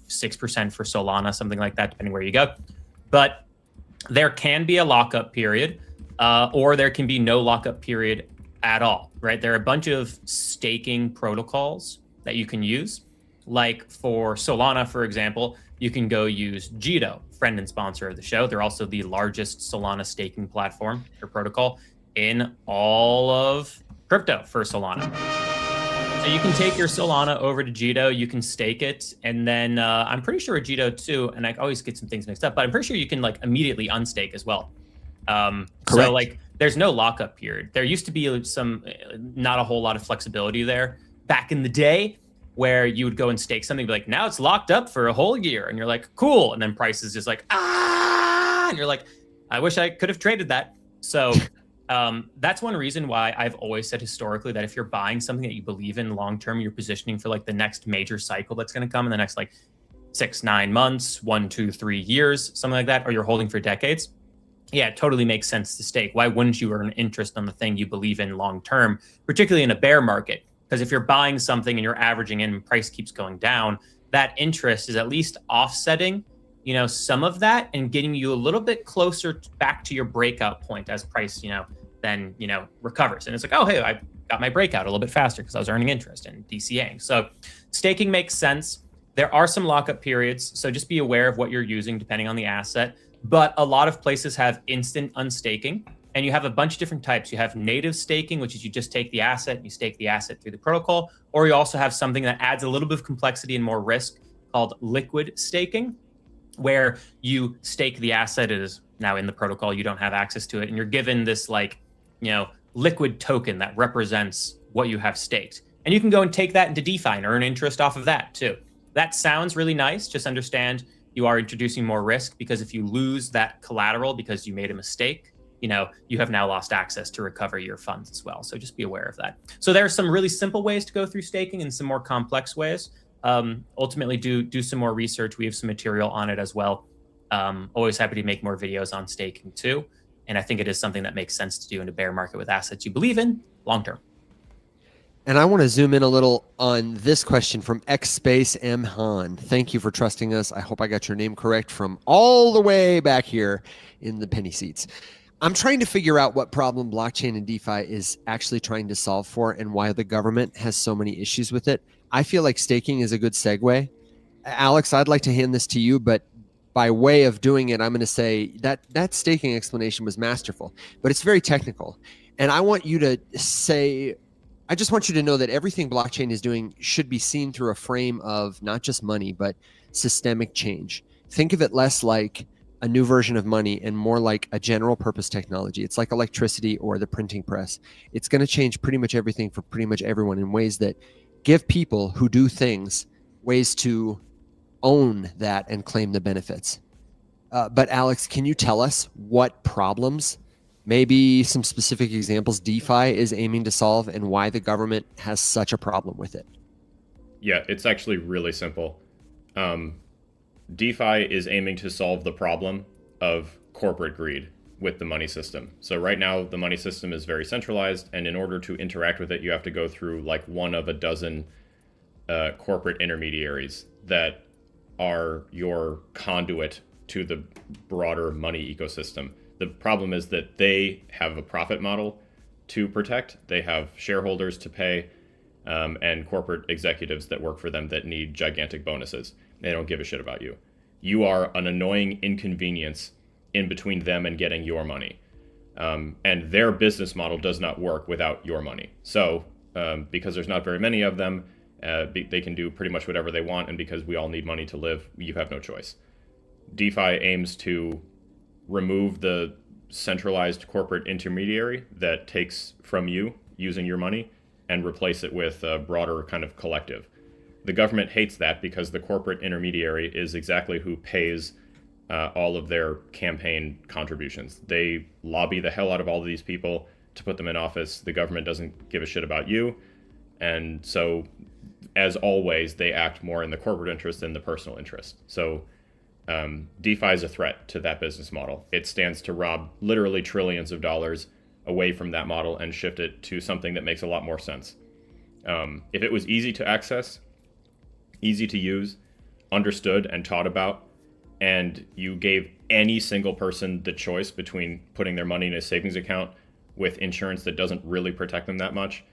6% for Solana, something like that, depending where you go. But there can be a lockup period, or there can be no lockup period at all, right? There are a bunch of staking protocols that you can use. Like for Solana, for example, you can go use Jito, friend and sponsor of the show. They're also the largest Solana staking platform or protocol in all of crypto for Solana. So you can take your Solana over to Jito, you can stake it, and then I'm pretty sure Jito too, and I always get some things mixed up, but I'm pretty sure you can like immediately unstake as well. So like there's no lockup period. There used to be some, not a whole lot of flexibility there back in the day, where you would go and stake something, be like, now it's locked up for a whole year. And you're like, cool. And then price is just like, and you're like, I wish I could have traded that. So that's one reason why I've always said historically that if you're buying something that you believe in long-term, you're positioning for like the next major cycle that's going to come in the next like 6-9 months, 1, 2, 3 years, something like that, or you're holding for decades. Yeah, it totally makes sense to stake. Why wouldn't you earn interest on the thing you believe in long-term, particularly in a bear market? Because if you're buying something and you're averaging in and price keeps going down, that interest is at least offsetting, some of that and getting you a little bit closer back to your breakout point as price, then, recovers. And it's like, oh, hey, I got my breakout a little bit faster because I was earning interest and DCAing. So staking makes sense. There are some lockup periods. So just be aware of what you're using depending on the asset. But a lot of places have instant unstaking. And you have a bunch of different types. You have native staking, which is you just take the asset and you stake the asset through the protocol. Or you also have something that adds a little bit of complexity and more risk called liquid staking, where you stake the asset. It is now in the protocol. You don't have access to it. And you're given this liquid token that represents what you have staked. And you can go and take that into DeFi and earn interest off of that too. That sounds really nice. Just understand you are introducing more risk, because if you lose that collateral because you made a mistake, you have now lost access to recover your funds as well. So just be aware of that. So there are some really simple ways to go through staking and some more complex ways. Ultimately, do some more research. We have some material on it as well. Always happy to make more videos on staking too. And I think it is something that makes sense to do in a bear market with assets you believe in long term. And I want to zoom in a little on this question from X Space M Han. Thank you for trusting us. I hope I got your name correct from all the way back here in the penny seats. I'm trying to figure out what problem blockchain and DeFi is actually trying to solve for and why the government has so many issues with it. I feel like staking is a good segue. Alex, I'd like to hand this to you, but by way of doing it, I'm going to say that staking explanation was masterful, but it's very technical. And I want you to say, I just want you to know that everything blockchain is doing should be seen through a frame of not just money, but systemic change. Think of it less like a new version of money and more like a general purpose technology. It's like electricity or the printing press. It's going to change pretty much everything for pretty much everyone in ways that give people who do things ways to own that and claim the benefits. But Alex, can you tell us what problems, maybe some specific examples, DeFi is aiming to solve and why the government has such a problem with it? Yeah, it's actually really simple. DeFi is aiming to solve the problem of corporate greed with the money system. So right now, the money system is very centralized, and in order to interact with it, you have to go through like one of a dozen corporate intermediaries that are your conduit to the broader money ecosystem. The problem is that they have a profit model to protect. They have shareholders to pay and corporate executives that work for them that need gigantic bonuses. They don't give a shit about you. You are an annoying inconvenience in between them and getting your money. And their business model does not work without your money. So because there's not very many of them, they can do pretty much whatever they want. And because we all need money to live, you have no choice. DeFi aims to remove the centralized corporate intermediary that takes from you using your money and replace it with a broader kind of collective. The government hates that because the corporate intermediary is exactly who pays all of their campaign contributions. They lobby the hell out of all of these people to put them in office. The government doesn't give a shit about you. And so, as always, they act more in the corporate interest than the personal interest. So DeFi is a threat to that business model. It stands to rob literally trillions of dollars away from that model and shift it to something that makes a lot more sense. If it was easy to access, easy to use, understood and taught about, and you gave any single person the choice between putting their money in a savings account with insurance that doesn't really protect them that much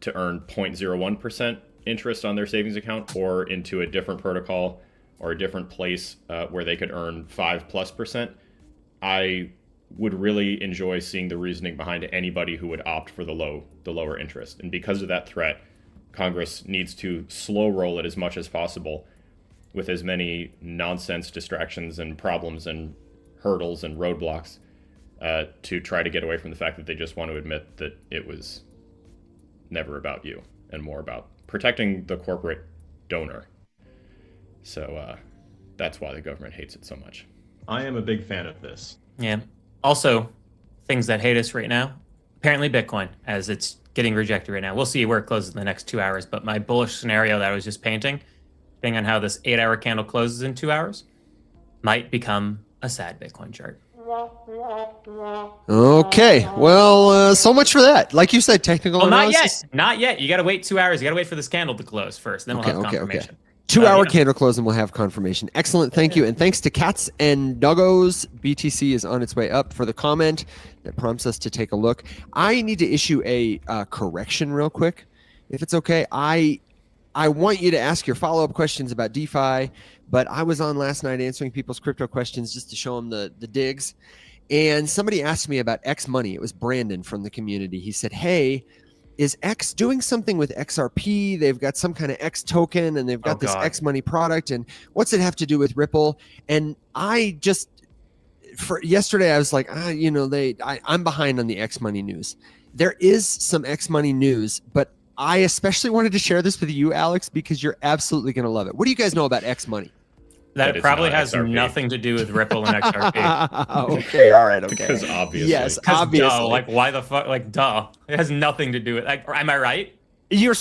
to earn 0.01% interest on their savings account, or into a different protocol or a different place where they could earn 5+%, I would really enjoy seeing the reasoning behind anybody who would opt for the lower interest. And because of that threat, Congress needs to slow roll it as much as possible with as many nonsense distractions and problems and hurdles and roadblocks to try to get away from the fact that they just want to admit that it was never about you and more about protecting the corporate donor. So that's why the government hates it so much. I am a big fan of this. Yeah. Also, things that hate us right now, apparently Bitcoin, as it's getting rejected right now. We'll see where it closes in the next 2 hours. But my bullish scenario that I was just painting, depending on how this 8-hour candle closes in 2 hours, might become a sad Bitcoin chart. Okay. Well, so much for that. Like you said, technical analysis. Not yet. You got to wait 2 hours. You got to wait for this candle to close first. Then we'll have confirmation. 2 hour candle close and we'll have confirmation. Excellent. Thank you. And thanks to Cats and Doggos. BTC is on its way up for the comment that prompts us to take a look. I need to issue a correction real quick, if it's okay. I want you to ask your follow-up questions about DeFi, but I was on last night answering people's crypto questions just to show them the digs. And somebody asked me about X Money. It was Brandon from the community. He said, hey, is X doing something with XRP? They've got some kind of X token and they've got this X Money product. And what's it have to do with Ripple? And I just, for yesterday, I was like, I'm behind on the X Money news. There is some X Money news, but I especially wanted to share this with you, Alex, because you're absolutely going to love it. What do you guys know about X Money? That probably has XRP. Nothing to do with Ripple and XRP. Okay, all right, okay. Because obviously. Yes, obviously. Duh, like, why the fuck? Like, duh. It has nothing to do with, like, am I right? You're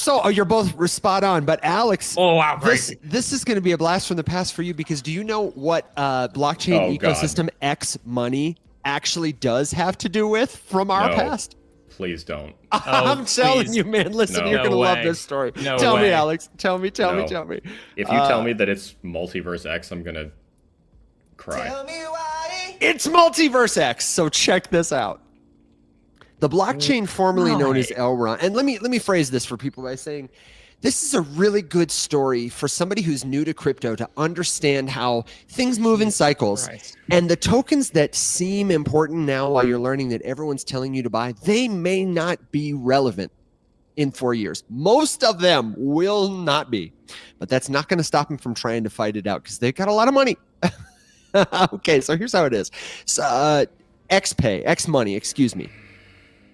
both spot on, but Alex, oh wow, this is going to be a blast from the past for you, because do you know what blockchain ecosystem X Money actually does have to do with from our past? Please don't. I'm telling please. you, man. Listen, No. you're going to No love way. this story. No Tell me, way. Alex. Tell me. No. If you tell me that it's Multiverse X, I'm going to cry. It's Multiverse X. So check this out. The blockchain formerly known as Elrond, and let me phrase this for people by saying, this is a really good story for somebody who's new to crypto to understand how things move in cycles. Christ. And the tokens that seem important now while you're learning that everyone's telling you to buy, they may not be relevant in 4 years. Most of them will not be. But that's not going to stop them from trying to fight it out because they've got a lot of money. Okay, so here's how it is. So, X Money, excuse me.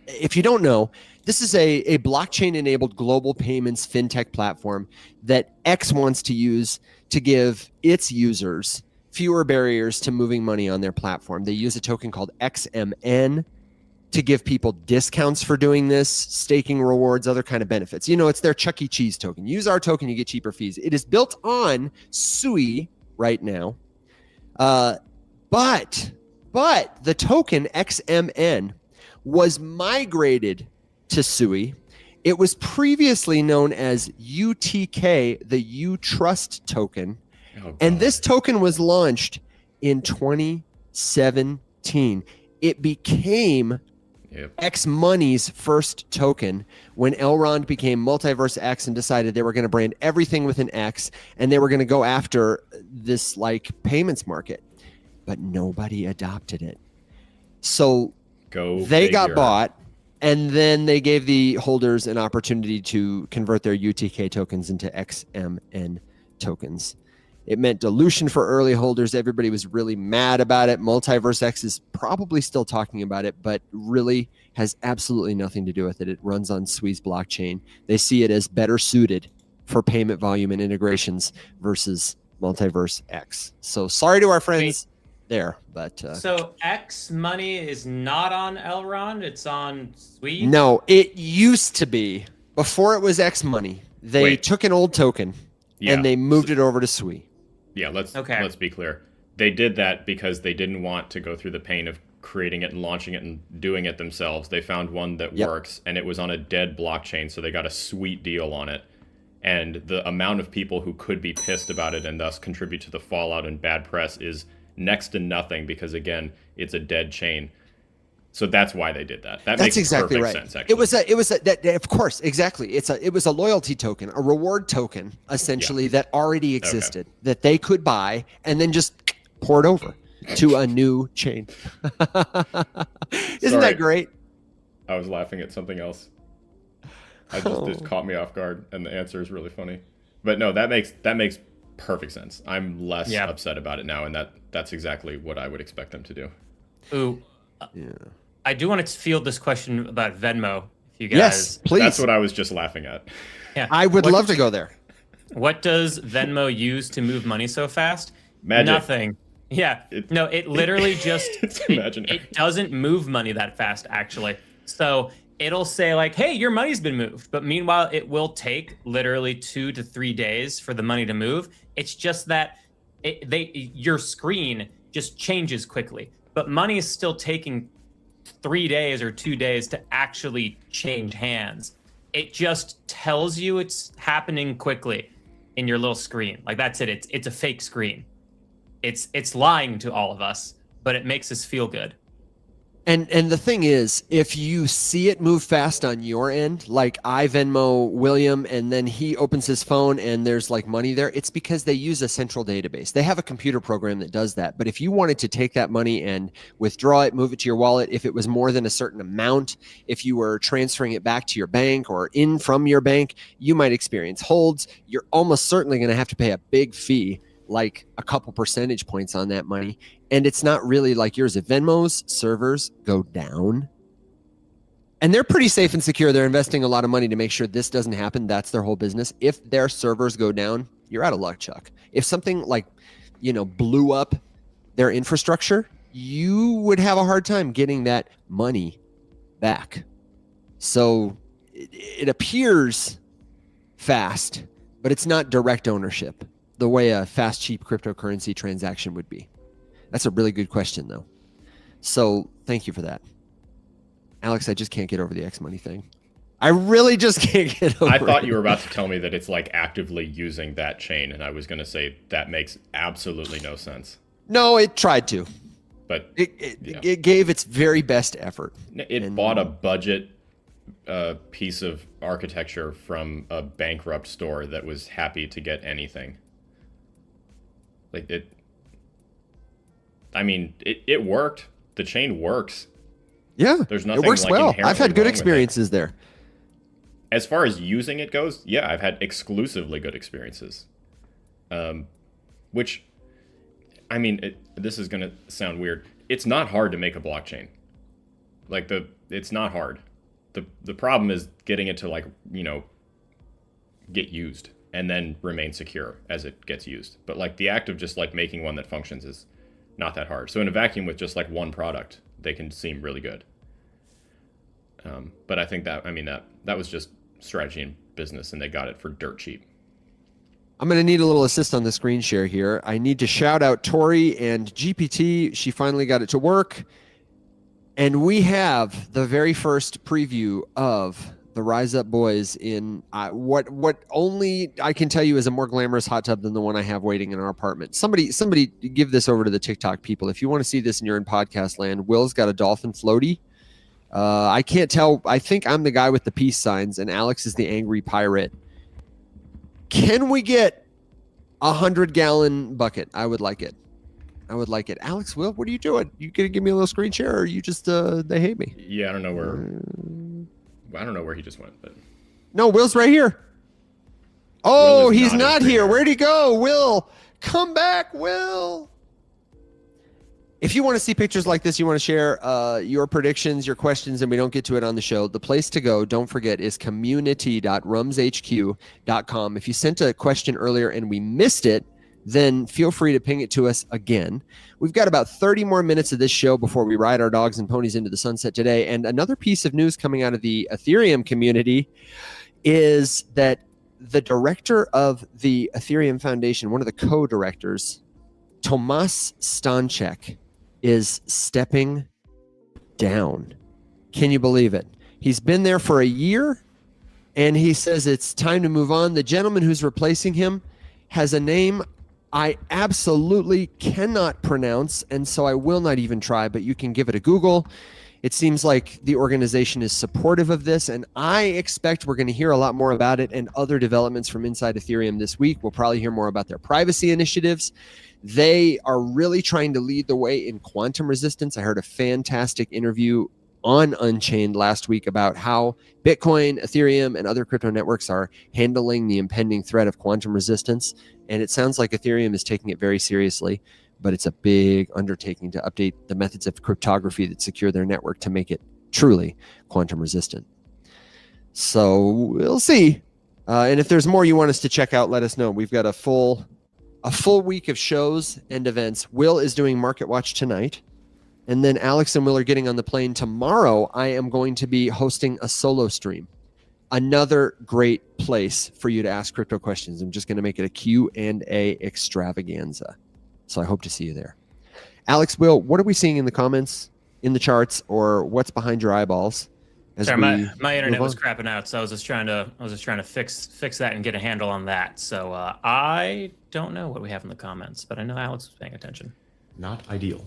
If you don't know, this is a blockchain-enabled global payments fintech platform that X wants to use to give its users fewer barriers to moving money on their platform. They use a token called XMN to give people discounts for doing this, staking rewards, other kind of benefits. You know, it's their Chuck E. Cheese token. Use our token, you get cheaper fees. It is built on Sui right now. But the token XMN was migrated to Sui. It was previously known as UTK, the U Trust token. And this token was launched in 2017. It became X Money's first token when Elrond became Multiverse X and decided they were going to brand everything with an X and they were going to go after this like payments market. But nobody adopted it. So they got bought, and then they gave the holders an opportunity to convert their UTK tokens into XMN tokens. It meant dilution for early holders. Everybody was really mad about it. Multiverse X is probably still talking about it, but really has absolutely nothing to do with it. It runs on Sui's blockchain. They see it as better suited for payment volume and integrations versus Multiverse X. So sorry to our friends there, but so X Money is not on Elrond, it's on Sui? No, it used to be. Before it was X Money, they took an old token and they moved it over to Sui. Yeah, let's be clear. They did that because they didn't want to go through the pain of creating it and launching it and doing it themselves. They found one that works, and it was on a dead blockchain, so they got a sweet deal on it. And the amount of people who could be pissed about it and thus contribute to the fallout and bad press is next to nothing because, again, it's a dead chain. So that's why they did that. That's makes exactly perfect sense. Actually, it was of course, exactly. It was a loyalty token, a reward token, essentially that already existed that they could buy and then just pour it over to a new chain. Isn't that great? I was laughing at something else. Just caught me off guard, and the answer is really funny. But no, that makes perfect sense. I'm less upset about it now, and that's exactly what I would expect them to do. Ooh. Yeah. I do want to field this question about Venmo. If you guys, yes, please. That's what I was just laughing at. Yeah, I would love to go there. What does Venmo use to move money so fast? Magic. Nothing. Yeah, no, it literally just it doesn't move money that fast, actually. So it'll say like, "Hey, your money's been moved," but meanwhile, it will take literally 2 to 3 days for the money to move. It's just that your screen just changes quickly, but money is still taking 3 days or 2 days to actually change hands. It just tells you it's happening quickly in your little screen. Like that's it. It's a fake screen. It's lying to all of us, but it makes us feel good. And the thing is, if you see it move fast on your end, like I Venmo William, and then he opens his phone and there's like money there, it's because they use a central database. They have a computer program that does that. But if you wanted to take that money and withdraw it, move it to your wallet, if it was more than a certain amount, if you were transferring it back to your bank or in from your bank, you might experience holds. You're almost certainly going to have to pay a big fee, like a couple percentage points on that money. And it's not really like yours. If Venmo's servers go down, and they're pretty safe and secure, they're investing a lot of money to make sure this doesn't happen. That's their whole business. If their servers go down, you're out of luck, Chuck. If something like, blew up their infrastructure, you would have a hard time getting that money back. So it appears fast, but it's not direct ownership the way a fast, cheap cryptocurrency transaction would be. That's a really good question, though. So thank you for that. Alex, I just can't get over the X money thing. I really just can't get over I thought it. you were about to tell me that it's like actively using that chain, and I was going to say that makes absolutely no sense. No, it tried to. But It gave its very best effort. It bought a budget piece of architecture from a bankrupt store that was happy to get anything. Like it worked. The chain works. Yeah, There's nothing it works like well. inherently I've had good wrong with it. experiences there. As far as using it goes, yeah, I've had exclusively good experiences. Which, I mean, this is going to sound weird. It's not hard to make a blockchain. Like it's not hard. The problem is getting it to get used and then remain secure as it gets used. But like the act of just like making one that functions is not that hard. So in a vacuum with just like one product, they can seem really good. But I think that was just strategy and business, and they got it for dirt cheap. I'm going to need a little assist on the screen share here. I need to shout out Torii and GPT. She finally got it to work. And we have the very first preview of the Rise Up Boys in what only I can tell you is a more glamorous hot tub than the one I have waiting in our apartment. Somebody give this over to the TikTok people. If you want to see this and you're in podcast land, Will's got a dolphin floaty. I can't tell. I think I'm the guy with the peace signs, and Alex is the angry pirate. Can we get 100-gallon bucket? I would like it. Alex, Will, what are you doing? You gonna give me a little screen share, or you just they hate me? Yeah, I don't know where he just went, but no, Will's right here. Oh, he's not not in here. here. Where'd he go? Will, come back, Will. If you want to see pictures like this, you want to share your predictions, your questions, and we don't get to it on the show, the place to go, don't forget, is community.rumshq.com. If you sent a question earlier and we missed it, then feel free to ping it to us again. We've got about 30 more minutes of this show before we ride our dogs and ponies into the sunset today. And another piece of news coming out of the Ethereum community is that the director of the Ethereum Foundation, one of the co-directors, Tomas Stanchek, is stepping down. Can you believe it? He's been there for a year, and he says it's time to move on. The gentleman who's replacing him has a name I absolutely cannot pronounce, and so I will not even try, but you can give it a Google. It seems like the organization is supportive of this, and I expect we're going to hear a lot more about it and other developments from inside Ethereum this week. We'll probably hear more about their privacy initiatives. They are really trying to lead the way in quantum resistance. I heard a fantastic interview on Unchained last week about how Bitcoin, Ethereum, and other crypto networks are handling the impending threat of quantum resistance. And it sounds like Ethereum is taking it very seriously, but it's a big undertaking to update the methods of cryptography that secure their network to make it truly quantum resistant. So we'll see. And if there's more you want us to check out, let us know. We've got a full week of shows and events. Will is doing Market Watch tonight. And then Alex and Will are getting on the plane tomorrow. I am going to be hosting a solo stream. Another great place for you to ask crypto questions. I'm just going to make it a Q&A extravaganza. So I hope to see you there. Alex, Will, what are we seeing in the comments, in the charts, or what's behind your eyeballs? Sorry, my internet was crapping out, so I was just trying to fix that and get a handle on that. So I don't know what we have in the comments, but I know Alex was paying attention. Not ideal.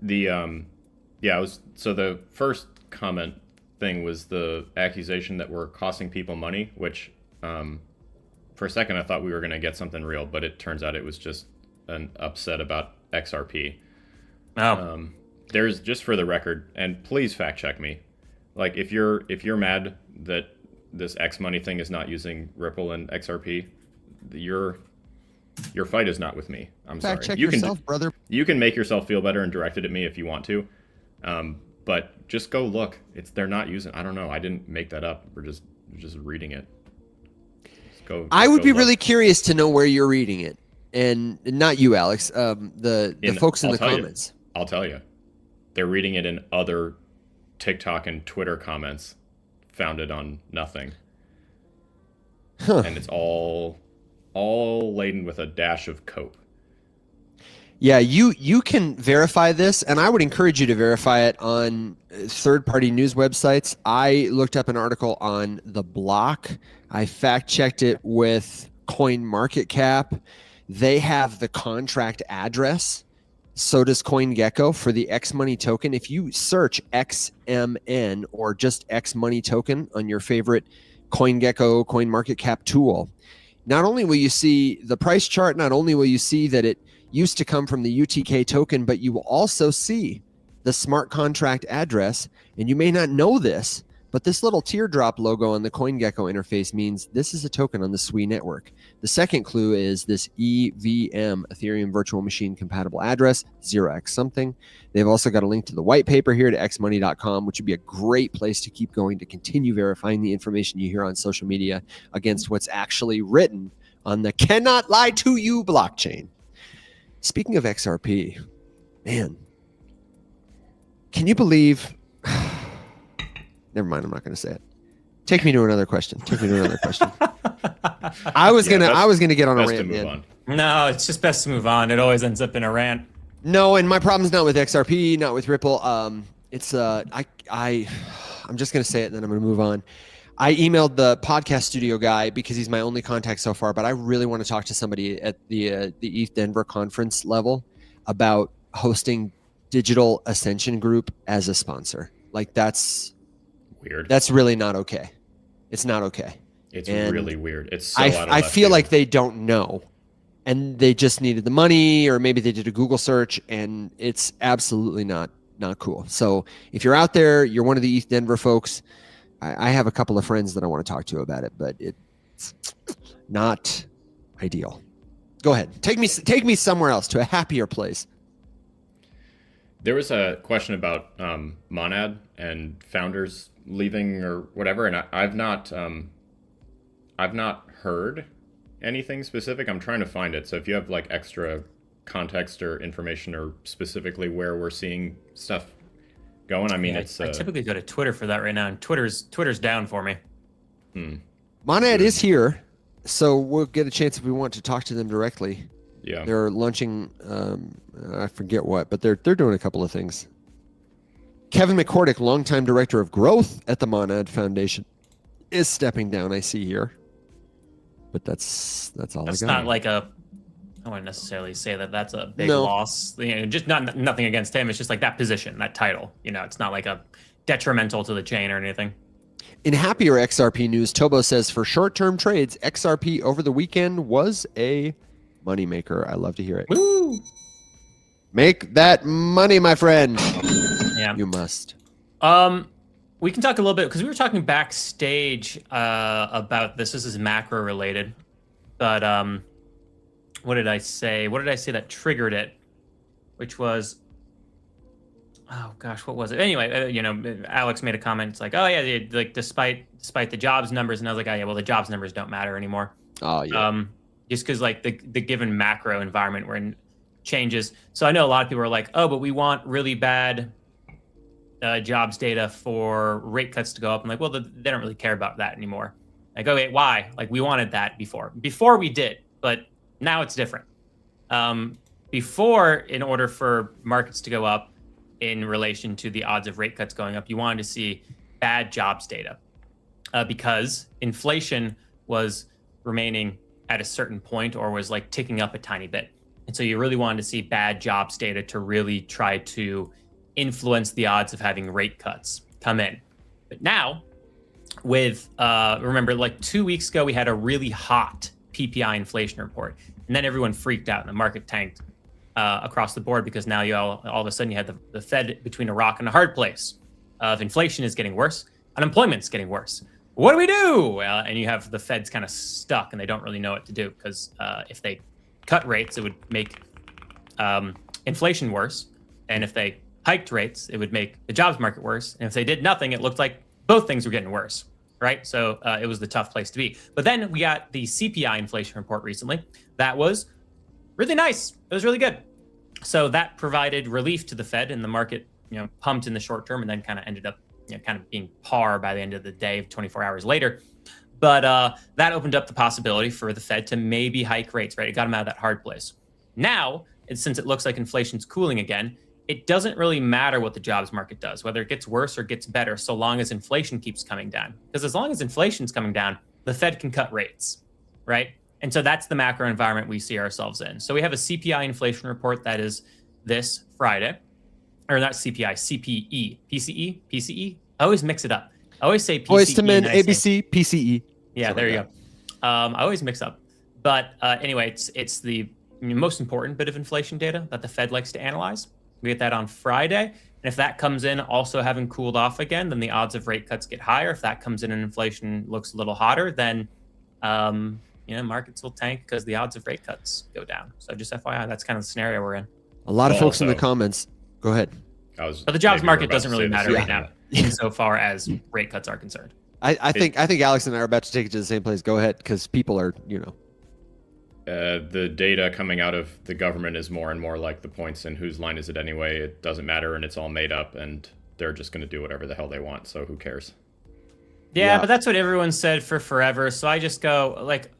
the first comment thing was the accusation that we're costing people money, which for a second I thought we were going to get something real, but it turns out it was just an upset about XRP. There's, just for the record, and please fact check me, like if you're mad that this X money thing is not using Ripple and XRP, your fight is not with me. I'm Fact sorry. check yourself, brother. You can make yourself feel better and direct it at me if you want to, but just go look. They're not using. I don't know. I didn't make that up. We're just reading it. I would be really curious to know where you're reading it, and not you, Alex. The folks in the comments. I'll tell you. They're reading it in other TikTok and Twitter comments founded on nothing. And it's all laden with a dash of cope. Yeah, you can verify this, and I would encourage you to verify it on third-party news websites. I looked up an article on The Block. I fact-checked it with CoinMarketCap. They have the contract address. So does CoinGecko for the X Money token. If you search XMN or just X Money token on your favorite CoinGecko, CoinMarketCap tool, not only will you see the price chart, not only will you see that it used to come from the UTK token, but you will also see the smart contract address. And you may not know this, but this little teardrop logo on the CoinGecko interface means this is a token on the SWI network. The second clue is this EVM, Ethereum Virtual Machine Compatible Address, 0x something. They've also got a link to the white paper here to xmoney.com, which would be a great place to keep going to continue verifying the information you hear on social media against what's actually written on the cannot lie to you blockchain. Speaking of XRP, man, can you believe... Never mind, I'm not going to say it. Take me to another question. I was gonna get on a rant, man. No, it's just best to move on. It always ends up in a rant. No, and my problem's not with XRP, not with Ripple. It's I'm just gonna say it, and then I'm gonna move on. I emailed the podcast studio guy because he's my only contact so far, but I really want to talk to somebody at the ETH Denver conference level about hosting Digital Ascension Group as a sponsor. Like, that's weird. That's really not okay. It's not okay. It's and really weird. It's so out of I left feel field. like they don't know, and they just needed the money, or maybe they did a Google search, and it's absolutely not cool. So if you're out there, you're one of the ETH Denver folks, I have a couple of friends that I want to talk to about it, but it's not ideal. Go ahead. Take me somewhere else, to a happier place. There was a question about Monad and founders leaving or whatever, and I've not heard anything specific. I'm trying to find it. So if you have like extra context or information, or specifically where we're seeing stuff going, I mean, I typically go to Twitter for that right now, and Twitter's down for me. Monad is here, so we'll get a chance if we want to talk to them directly. Yeah, they're launching. I forget what, but they're doing a couple of things. Kevin McCordick, longtime director of growth at the Monad Foundation, is stepping down. I see here, but that's all. That's I got. not like I wouldn't necessarily say that that's a big loss. Just nothing against him. It's just like that position, that title. It's not like a detrimental to the chain or anything. In happier XRP news, Tobo says for short-term trades, XRP over the weekend was a moneymaker. I love to hear it. Woo! Make that money, my friend. Yeah, you must. We can talk a little bit, because we were talking backstage about this. This is macro related, but what did I say? What did I say that triggered it? Which was, oh gosh, what was it? Anyway, Alex made a comment. It's like, oh yeah, like despite the jobs numbers, and I was like, oh yeah, well the jobs numbers don't matter anymore. Oh yeah. Just because like the given macro environment we're in changes. So I know a lot of people are like, oh, but we want really bad jobs data for rate cuts to go up. I'm like, well, they don't really care about that anymore. Like, okay, why? Like, we wanted that before we did, but now it's different. Before, in order for markets to go up in relation to the odds of rate cuts going up, you wanted to see bad jobs data because inflation was remaining at a certain point, or was like ticking up a tiny bit. And so you really wanted to see bad jobs data to really try to influence the odds of having rate cuts come in. But now with, remember like 2 weeks ago, we had a really hot PPI inflation report, and then everyone freaked out and the market tanked across the board, because now all of a sudden you had the Fed between a rock and a hard place of inflation is getting worse, unemployment's getting worse. What do we do? And you have the Fed's kind of stuck, and they don't really know what to do, because if they cut rates, it would make inflation worse. And if they hiked rates, it would make the jobs market worse. And if they did nothing, it looked like both things were getting worse, right? So it was the tough place to be. But then we got the CPI inflation report recently. That was really nice. It was really good. So that provided relief to the Fed, and the market, pumped in the short term, and then kind of ended up kind of being par by the end of the day, 24 hours later. But that opened up the possibility for the Fed to maybe hike rates, right? It got them out of that hard place. Now, since it looks like inflation's cooling again, it doesn't really matter what the jobs market does, whether it gets worse or gets better, so long as inflation keeps coming down. Because as long as inflation's coming down, the Fed can cut rates, right? And so that's the macro environment we see ourselves in. So we have a CPI inflation report that is this Friday, or not CPI, CPE, PCE. I always mix it up. I always say PCE. Boys to Men, ABC, PCE. Yeah, there you go. I always mix up. But anyway, it's the most important bit of inflation data that the Fed likes to analyze. We get that on Friday. And if that comes in also having cooled off again, then the odds of rate cuts get higher. If that comes in and inflation looks a little hotter, then markets will tank because the odds of rate cuts go down. So just FYI, that's kind of the scenario we're in. A lot of folks in the comments. Go ahead. But the jobs market doesn't really matter right now, insofar as rate cuts are concerned. I think Alex and I are about to take it to the same place. Go ahead, because people are, the data coming out of the government is more and more like the points and whose line is it anyway. It doesn't matter, and it's all made up, and they're just going to do whatever the hell they want. So who cares? Yeah, but that's what everyone said for forever. So I just go like,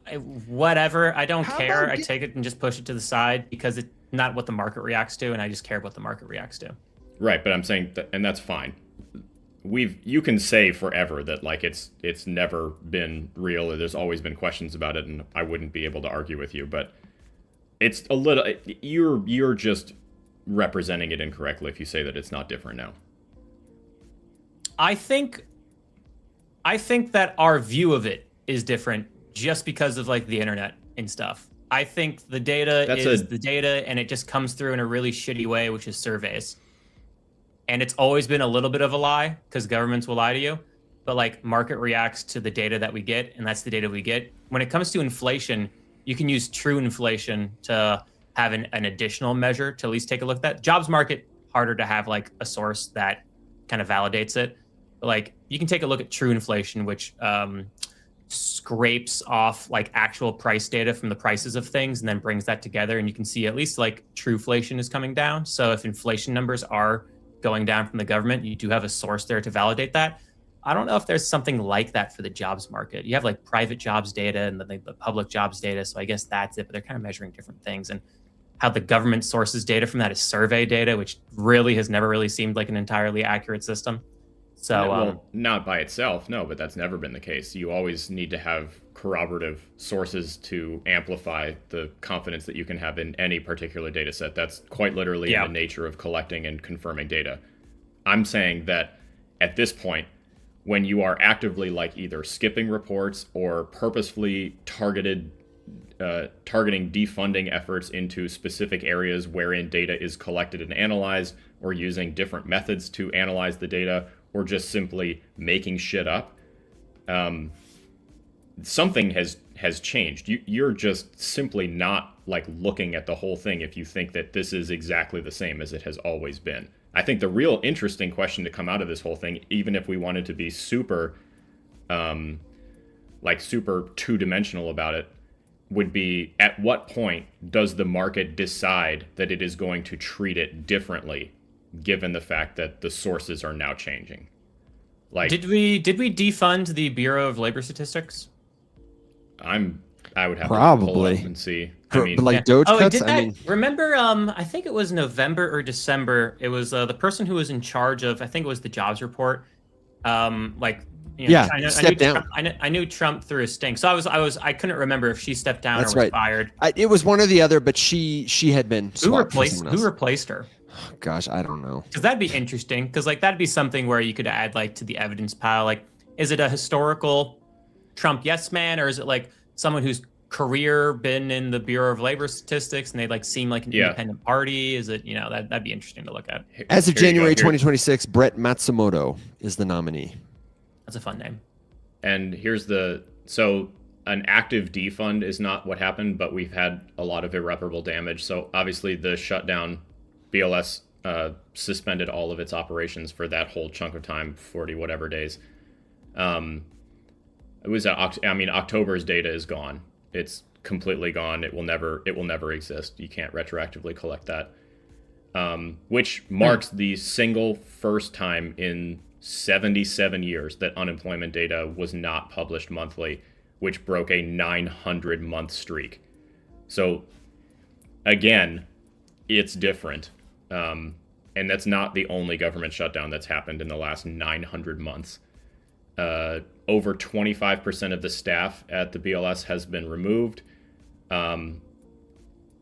whatever. I don't care. I take it and just push it to the side because it's not what the market reacts to, and I just care what the market reacts to. Right, but I'm saying that, and that's fine. You can say forever that like it's never been real. There's always been questions about it, and I wouldn't be able to argue with you. But it's a little you're just representing it incorrectly if you say that it's not different now. I think that our view of it is different just because of like the internet and stuff. I think the data is the data, and it just comes through in a really shitty way, which is surveys. And it's always been a little bit of a lie because governments will lie to you. But like market reacts to the data that we get, and that's the data we get. When it comes to inflation, you can use true inflation to have an additional measure to at least take a look at that. Jobs market, harder to have like a source that kind of validates it. But like you can take a look at true inflation, which scrapes off like actual price data from the prices of things and then brings that together. And you can see at least like true inflation is coming down. So if inflation numbers are going down from the government, you do have a source there to validate that. I don't know if there's something like that for the jobs market. You have like private jobs data and the public jobs data. So I guess that's it, but they're kind of measuring different things. And how the government sources data from that is survey data, which really has never really seemed like an entirely accurate system. So well, not by itself, no, but that's never been the case. You always need to have corroborative sources to amplify the confidence that you can have in any particular data set. That's quite literally in the nature of collecting and confirming data. I'm saying that at this point, when you are actively like either skipping reports or purposefully targeting defunding efforts into specific areas wherein data is collected and analyzed, or using different methods to analyze the data, or just simply making shit up, something has changed. You're just simply not like looking at the whole thing if you think that this is exactly the same as it has always been. I think the real interesting question to come out of this whole thing, even if we wanted to be super two-dimensional about it, would be at what point does the market decide that it is going to treat it differently, given the fact that the sources are now changing? Like, did we defund the Bureau of Labor Statistics? I would have probably to pull up and see. Doge cuts. Remember, I think it was November or December. It was the person who was in charge of, I think it was the jobs report. Stepped down. I knew Trump threw a stink, so I couldn't remember if she stepped down or was fired. It was one or the other, but she had been swapped. Who replaced her? Oh, gosh, I don't know. Because that'd be interesting. Because like that'd be something where you could add like to the evidence pile. Like, is it a historical Trump yes man, or is it like someone whose career been in the Bureau of Labor Statistics and they like seem like an independent party? Is it that'd be interesting to look at. As of January 2026, Brett Matsumoto is the nominee. That's a fun name. And so an active defund is not what happened, but we've had a lot of irreparable damage. So obviously the shutdown, BLS suspended all of its operations for that whole chunk of time, 40 whatever days. October's data is gone. It's completely gone. It will never exist. You can't retroactively collect that. Which marks the single first time in 77 years that unemployment data was not published monthly, which broke a 900-month streak. So, again, it's different. And that's not the only government shutdown that's happened in the last 900 months. Over 25% of the staff at the BLS has been removed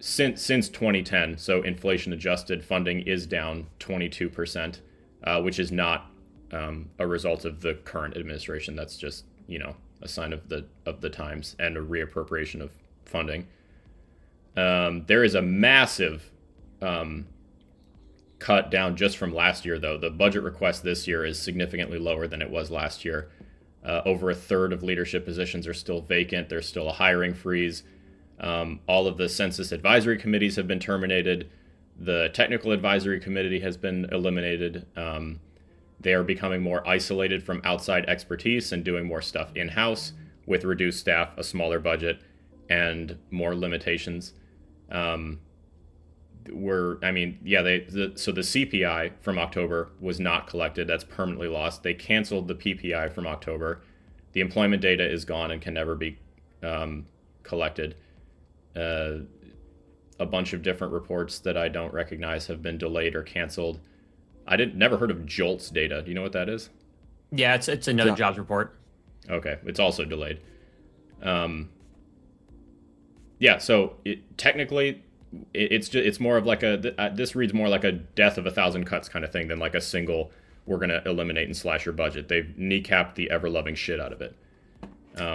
since 2010. So inflation adjusted funding is down 22%, which is not a result of the current administration. That's just, a sign of the times and a reappropriation of funding. There is a massive cut down just from last year, though. The budget request this year is significantly lower than it was last year. Over a third of leadership positions are still vacant. There's still a hiring freeze. All of the census advisory committees have been terminated. The technical advisory committee has been eliminated. They are becoming more isolated from outside expertise and doing more stuff in-house with reduced staff, a smaller budget, and more limitations. So the CPI from October was not collected. That's permanently lost. They canceled the PPI from October. The employment data is gone and can never be collected. A bunch of different reports that I don't recognize have been delayed or canceled. Never heard of JOLTS data. Do you know what that is? Yeah, it's another jobs report. Okay, it's also delayed. So technically, it's more of like this reads more like a death of 1,000 cuts kind of thing than like a single, we're going to eliminate and slash your budget. They've kneecapped the ever-loving shit out of it.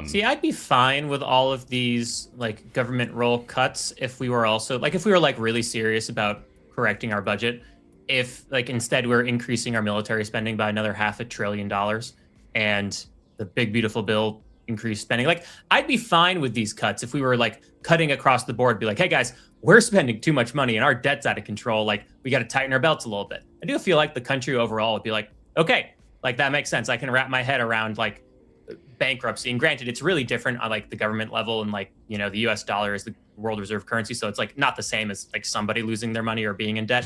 See, I'd be fine with all of these like government role cuts if we were also really serious about correcting our budget. If like instead we're increasing our military spending by another $500 billion and the big beautiful bill increased spending, like I'd be fine with these cuts if we were like cutting across the board, be like, hey guys, we're spending too much money and our debt's out of control. Like we got to tighten our belts a little bit. I do feel like the country overall would be like, okay, like that makes sense. I can wrap my head around like bankruptcy. And granted, it's really different on like the government level, and like, the US dollar is the world reserve currency. So it's like not the same as like somebody losing their money or being in debt.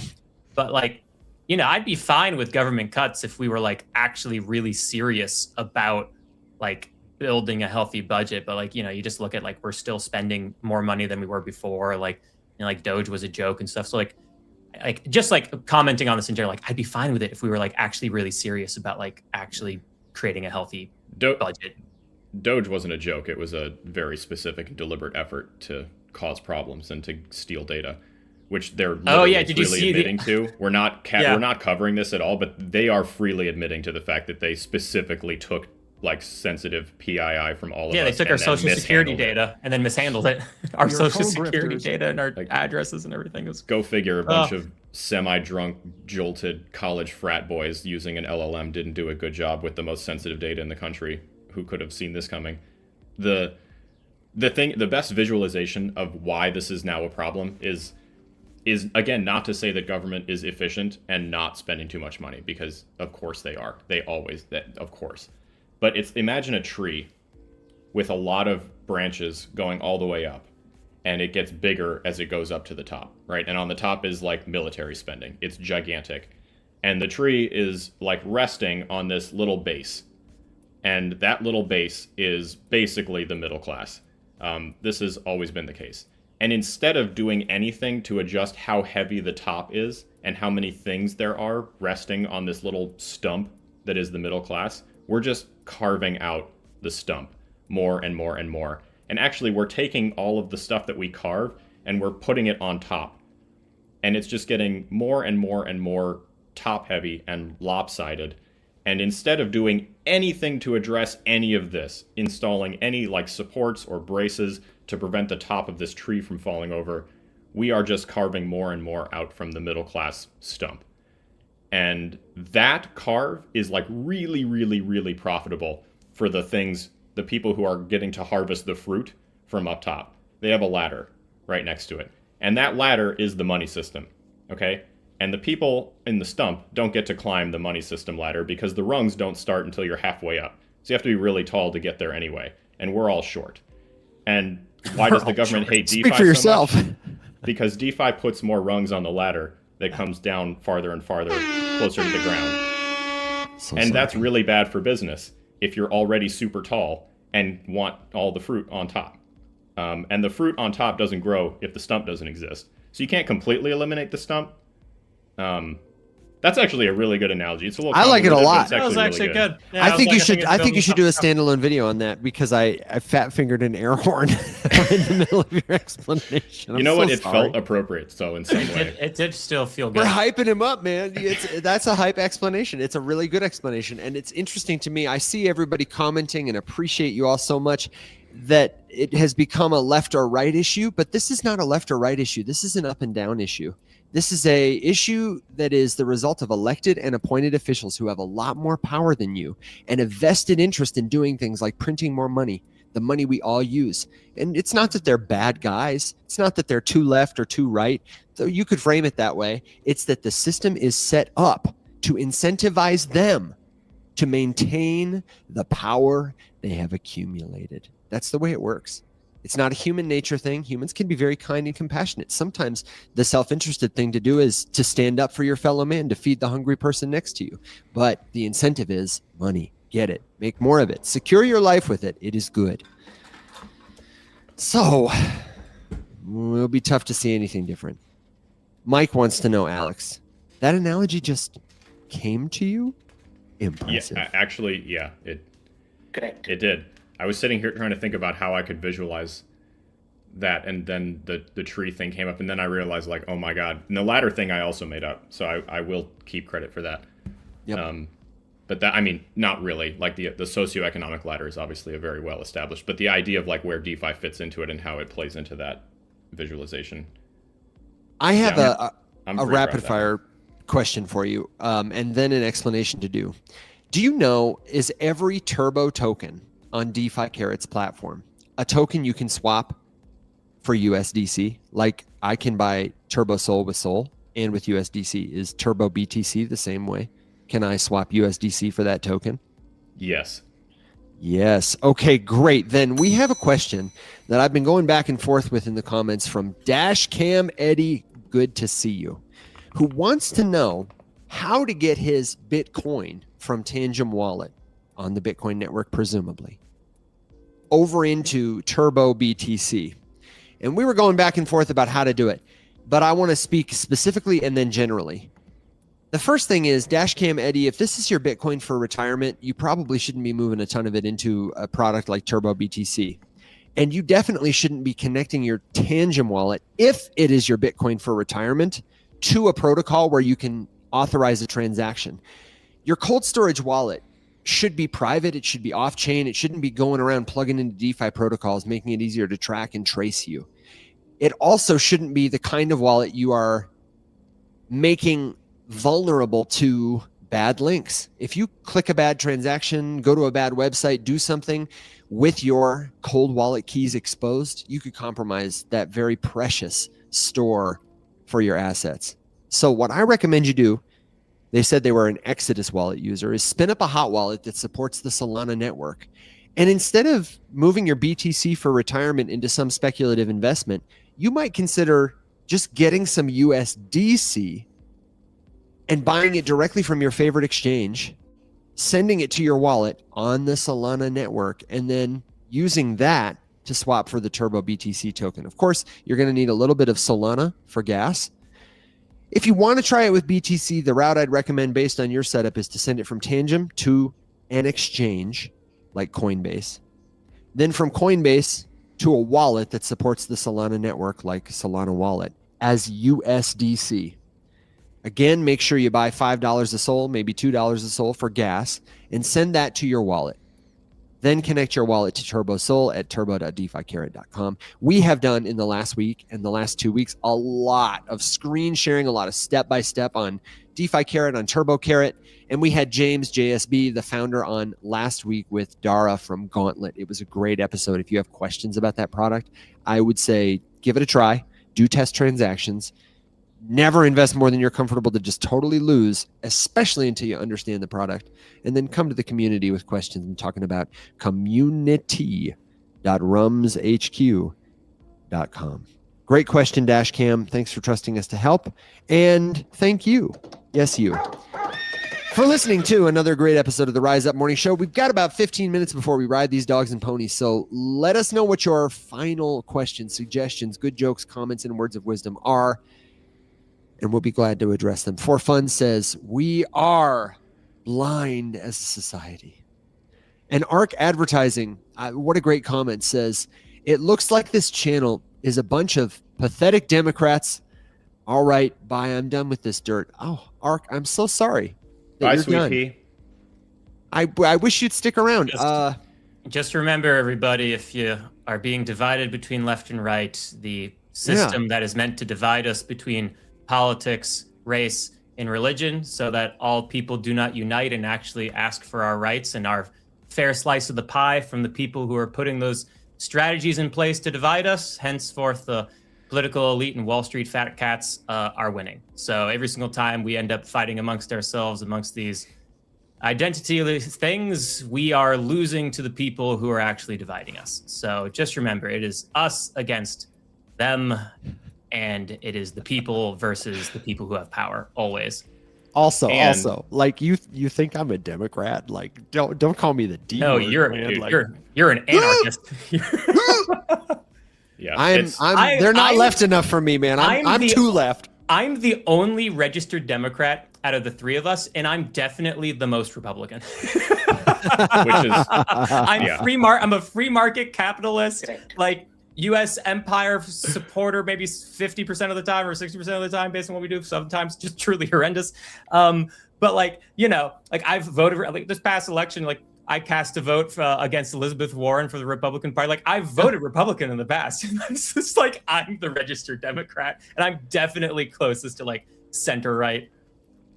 But like, I'd be fine with government cuts if we were like actually really serious about like building a healthy budget. But like, you just look at like, we're still spending more money than we were before. Like, like Doge was a joke and stuff. So like just like commenting on this in general, like I'd be fine with it if we were like actually really serious about like actually creating a healthy budget. Doge wasn't a joke. It was a very specific and deliberate effort to cause problems and to steal data, which they're freely admitting to. We're not covering this at all, but they are freely admitting to the fact that they specifically took like sensitive PII from all of us. Yeah, they took our social security data and then mishandled it. Our social security data and our addresses and everything. Go figure, a bunch of semi-drunk, jolted college frat boys using an LLM didn't do a good job with the most sensitive data in the country. Who could have seen this coming? The best visualization of why this is now a problem is again, not to say that government is efficient and not spending too much money, because of course they are. Of course. But imagine a tree with a lot of branches going all the way up, and it gets bigger as it goes up to the top, right? And on the top is like military spending. It's gigantic. And the tree is like resting on this little base. And that little base is basically the middle class. This has always been the case. And instead of doing anything to adjust how heavy the top is and how many things there are resting on this little stump that is the middle class, we're just carving out the stump more and more and more. And actually, we're taking all of the stuff that we carve and we're putting it on top. And it's just getting more and more and more top heavy and lopsided. And instead of doing anything to address any of this, installing any like supports or braces to prevent the top of this tree from falling over, we are just carving more and more out from the middle class stump. And that carve is like really, really, really profitable for the people who are getting to harvest the fruit from up top. They have a ladder right next to it. And that ladder is the money system, okay? And the people in the stump don't get to climb the money system ladder because the rungs don't start until you're halfway up. So you have to be really tall to get there anyway. And we're all short. And why does the government hate DeFi Speak for yourself. so much? Because DeFi puts more rungs on the ladder that comes down farther and farther, closer to the ground. That's really bad for business if you're already super tall and want all the fruit on top. And the fruit on top doesn't grow if the stump doesn't exist. So you can't completely eliminate the stump. That's actually a really good analogy. It's a little I like it a convoluted, but lot. it's That was really actually good. Yeah, I think you should. it's I think you should do a building standalone video on that because I fat fingered an air horn right in the middle of your explanation. You know I'm what? so It sorry. felt appropriate, so in some way. It did still feel good. We're hyping him up, man. That's a hype explanation. It's a really good explanation, and it's interesting to me. I see everybody commenting and appreciate you all so much that it has become a left or right issue, but this is not a left or right issue. This is an up and down issue. This is a issue that is the result of elected and appointed officials who have a lot more power than you and a vested interest in doing things like printing more money, the money we all use. And it's not that they're bad guys. It's not that they're too left or too right, though you could frame it that way. It's that the system is set up to incentivize them to maintain the power they have accumulated. That's the way it works. It's not a human nature thing. Humans can be very kind and compassionate. Sometimes the self-interested thing to do is to stand up for your fellow man, to feed the hungry person next to you. But the incentive is money. Get it. Make more of it. Secure your life with it. It is good. So it'll be tough to see anything different. Mike wants to know, Alex, that analogy just came to you? Impressive. Yeah, actually, yeah, it did. I was sitting here trying to think about how I could visualize that, and then the tree thing came up, and then I realized, like, oh my god. And the ladder thing I also made up, so I will keep credit for that. Yep. But that, I mean, not really. Like the socioeconomic ladder is obviously a very well established, but the idea of like where DeFi fits into it and how it plays into that visualization. I have I'm a pretty proud rapid of that. fire question for you, and then an explanation to do. Do you know, is every Turbo token on DeFi Carrot's platform a token you can swap for USDC? Like I can buy Turbo Sol with Sol and with USDC. Is Turbo BTC the same way? Can I swap USDC for that token? Yes. Yes. Okay, great. Then we have a question that I've been going back and forth with in the comments from Dashcam Eddie. Good to see you. Who wants to know how to get his Bitcoin from Tangem Wallet on the Bitcoin network, presumably, over into Turbo BTC. And we were going back and forth about how to do it, but I want to speak specifically and then generally. The first thing is, Dashcam Eddie, if this is your Bitcoin for retirement, you probably shouldn't be moving a ton of it into a product like Turbo BTC. And you definitely shouldn't be connecting your Tangem wallet, if it is your Bitcoin for retirement, to a protocol where you can authorize a transaction. Your cold storage wallet should be private. It should be off-chain. It shouldn't be going around plugging into DeFi protocols, making it easier to track and trace you. It also shouldn't be the kind of wallet you are making vulnerable to bad links. If you click a bad transaction, go to a bad website, do something with your cold wallet keys exposed, you could compromise that very precious store for your assets. So what I recommend you do, they said they were an Exodus wallet user, is spin up a hot wallet that supports the Solana network. And instead of moving your BTC for retirement into some speculative investment, you might consider just getting some USDC and buying it directly from your favorite exchange, sending it to your wallet on the Solana network, and then using that to swap for the Turbo BTC token. Of course, you're going to need a little bit of Solana for gas. If you want to try it with BTC, the route I'd recommend based on your setup is to send it from Tangem to an exchange like Coinbase. Then from Coinbase to a wallet that supports the Solana network like Solana Wallet as USDC. Again, make sure you buy $5 a Sol, maybe $2 a Sol for gas, and send that to your wallet. Then connect your wallet to Turbo Sol at turbo.deficarrot.com. We have done in the last week and the last 2 weeks a lot of screen sharing, a lot of step-by-step on DeFi Carrot, on Turbo Carrot. And we had James JSB, the founder, on last week with Dara from Gauntlet. It was a great episode. If you have questions about that product, I would say give it a try. Do test transactions. Never invest more than you're comfortable to just totally lose, especially until you understand the product. And then come to the community with questions. I'm talking about community.rumshq.com. Great question, Dashcam. Thanks for trusting us to help. And thank you. Yes, you. for listening to another great episode of the Rise Up Morning Show. We've got about 15 minutes before we ride these dogs and ponies. So let us know what your final questions, suggestions, good jokes, comments, and words of wisdom are, and we'll be glad to address them. For Fun says, we are blind as a society. And Arc Advertising, what a great comment, says, it looks like this channel is a bunch of pathetic Democrats. All right, bye. I'm done with this dirt. Oh, Arc, I'm so sorry. Bye, You're sweet done. pea. I wish you'd stick around. Just remember, everybody, if you are being divided between left and right, the system that is meant to divide us between politics, race, and religion, so that all people do not unite and actually ask for our rights and our fair slice of the pie from the people who are putting those strategies in place to divide us. Henceforth, the political elite and Wall Street fat cats are winning. So every single time we end up fighting amongst ourselves, amongst these identity things, we are losing to the people who are actually dividing us. So just remember, it is us against them, and it is the people versus the people who have power, always. Also, like you think I'm a Democrat? Like, don't call me the D. No, you're an anarchist. Yeah, they're not left enough for me, man. I'm too left. I'm the only registered Democrat out of the three of us, and I'm definitely the most Republican. which is I'm a free market capitalist, like U.S. empire supporter, maybe 50% of the time or 60% of the time, based on what we do. Sometimes just truly horrendous. But like, like I've voted for, like, this past election, like I cast a vote against Elizabeth Warren for the Republican Party. Like I've voted Republican in the past. It's just like I'm the registered Democrat, and I'm definitely closest to like center right.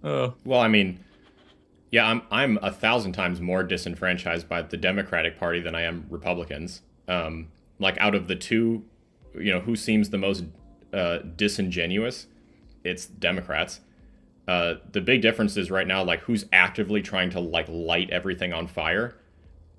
Well, I mean, yeah, I'm 1,000 times more disenfranchised by the Democratic Party than I am Republicans. Like out of the two, who seems the most disingenuous, it's Democrats. The big difference is right now, like, who's actively trying to like light everything on fire.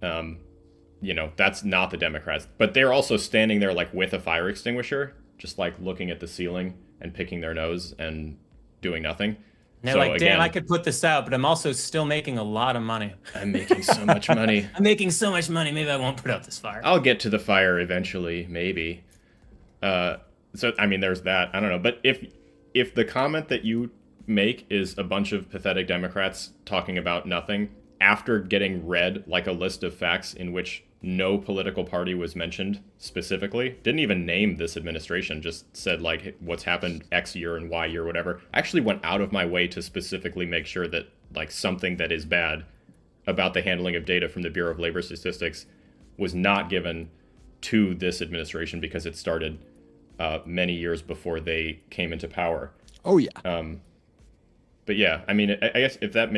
That's not the Democrats, but they're also standing there like with a fire extinguisher, just like looking at the ceiling and picking their nose and doing nothing. They're like, damn, I could put this out, but I'm also still making a lot of money. I'm making so much money. I'm making so much money. Maybe I won't put out this fire. I'll get to the fire eventually, maybe. So, I mean, there's that. I don't know. But if the comment that you make is a bunch of pathetic Democrats talking about nothing after getting read like a list of facts in which no political party was mentioned specifically, didn't even name this administration, just said like what's happened X year and Y year, whatever. I actually went out of my way to specifically make sure that like something that is bad about the handling of data from the Bureau of Labor Statistics was not given to this administration because it started many years before they came into power. Oh yeah. But yeah, I mean, I guess if that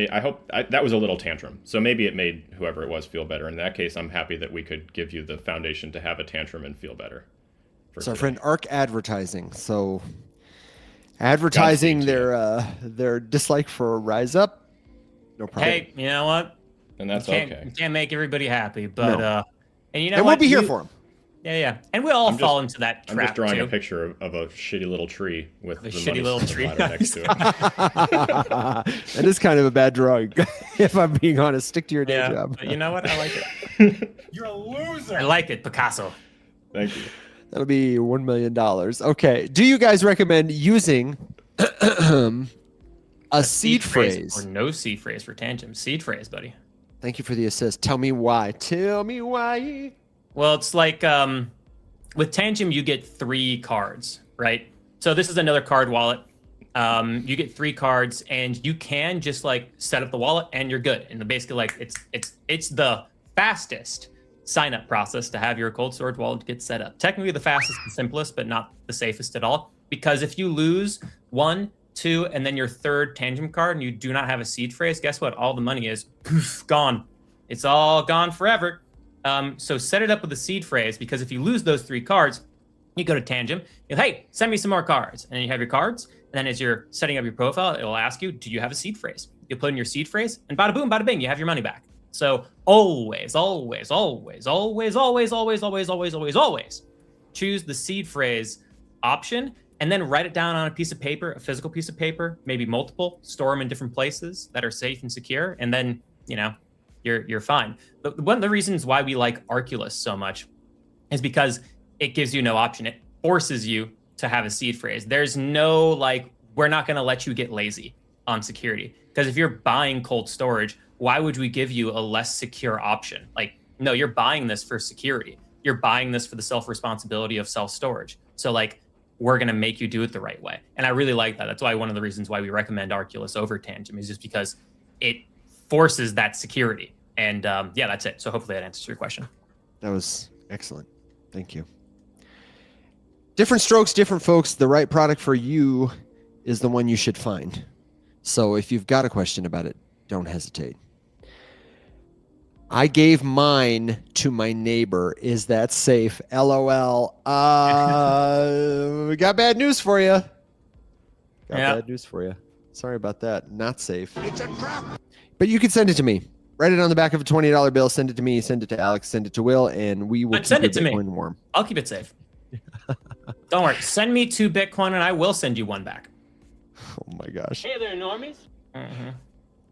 that was a little tantrum. So maybe it made whoever it was feel better. In that case, I'm happy that we could give you the foundation to have a tantrum and feel better. It's our friend Arc Advertising. So advertising their dislike for Rise Up. No problem. Hey, you know what? And that's okay. You can't make everybody happy, but No. And you know And what? we'll be here for them. Yeah. And we'll all fall into that trap. I'm just drawing too. a picture of a shitty little tree with A the shitty money little tree. next to it. That is kind of a bad drawing, if I'm being honest. Stick to your day job. But you know what? I like it. You're a loser. I like it, Picasso. Thank you. That'll be $1 million. Okay. Do you guys recommend using a seed phrase? Or no seed phrase for Tangent. Seed phrase, buddy. Thank you for the assist. Tell me why. Tell me why. Well, it's like with Tangent, you get 3 cards, right? So this is another card wallet. You get 3 cards, and you can just like set up the wallet, and you're good. And basically, like it's the fastest sign up process to have your cold storage wallet get set up. Technically, the fastest and simplest, but not the safest at all. Because if you lose 1, 2, and then your 3rd Tangent card, and you do not have a seed phrase, guess what? All the money is poof, gone. It's all gone forever. So set it up with a seed phrase, because if you lose those 3 cards, you go to Tangent, hey, send me some more cards. And then you have your cards. And then as you're setting up your profile, it will ask you, do you have a seed phrase? You put in your seed phrase, and bada boom, bada bing, you have your money back. So always, always, always, always, always, always, always, always, always, always choose the seed phrase option. and then write it down on a piece of paper, a physical piece of paper, maybe multiple, store them in different places that are safe and secure. And then, you're fine. But one of the reasons why we like Arculus so much is because it gives you no option. It forces you to have a seed phrase. There's no we're not going to let you get lazy on security. Because if you're buying cold storage, why would we give you a less secure option? No, you're buying this for security. You're buying this for the self-responsibility of self-storage. So we're going to make you do it the right way. And I really like that. That's why one of the reasons why we recommend Arculus over Tangem is just because it forces that security. And that's it. So hopefully that answers your question. That was excellent. Thank you. Different strokes, different folks. The right product for you is the one you should find. So if you've got a question about it, don't hesitate. I gave mine to my neighbor. Is that safe? LOL. We got bad news for you. Bad news for you. Sorry about that. Not safe. It's a trap. But you can send it to me. Write it on the back of a $20 bill. Send it to me. Send it to Alex. Send it to Will, and we will send it to me. Warm. I'll keep it safe. Don't worry. Send me 2 Bitcoin, and I will send you 1 back. Oh my gosh. Hey there, normies. Mm-hmm.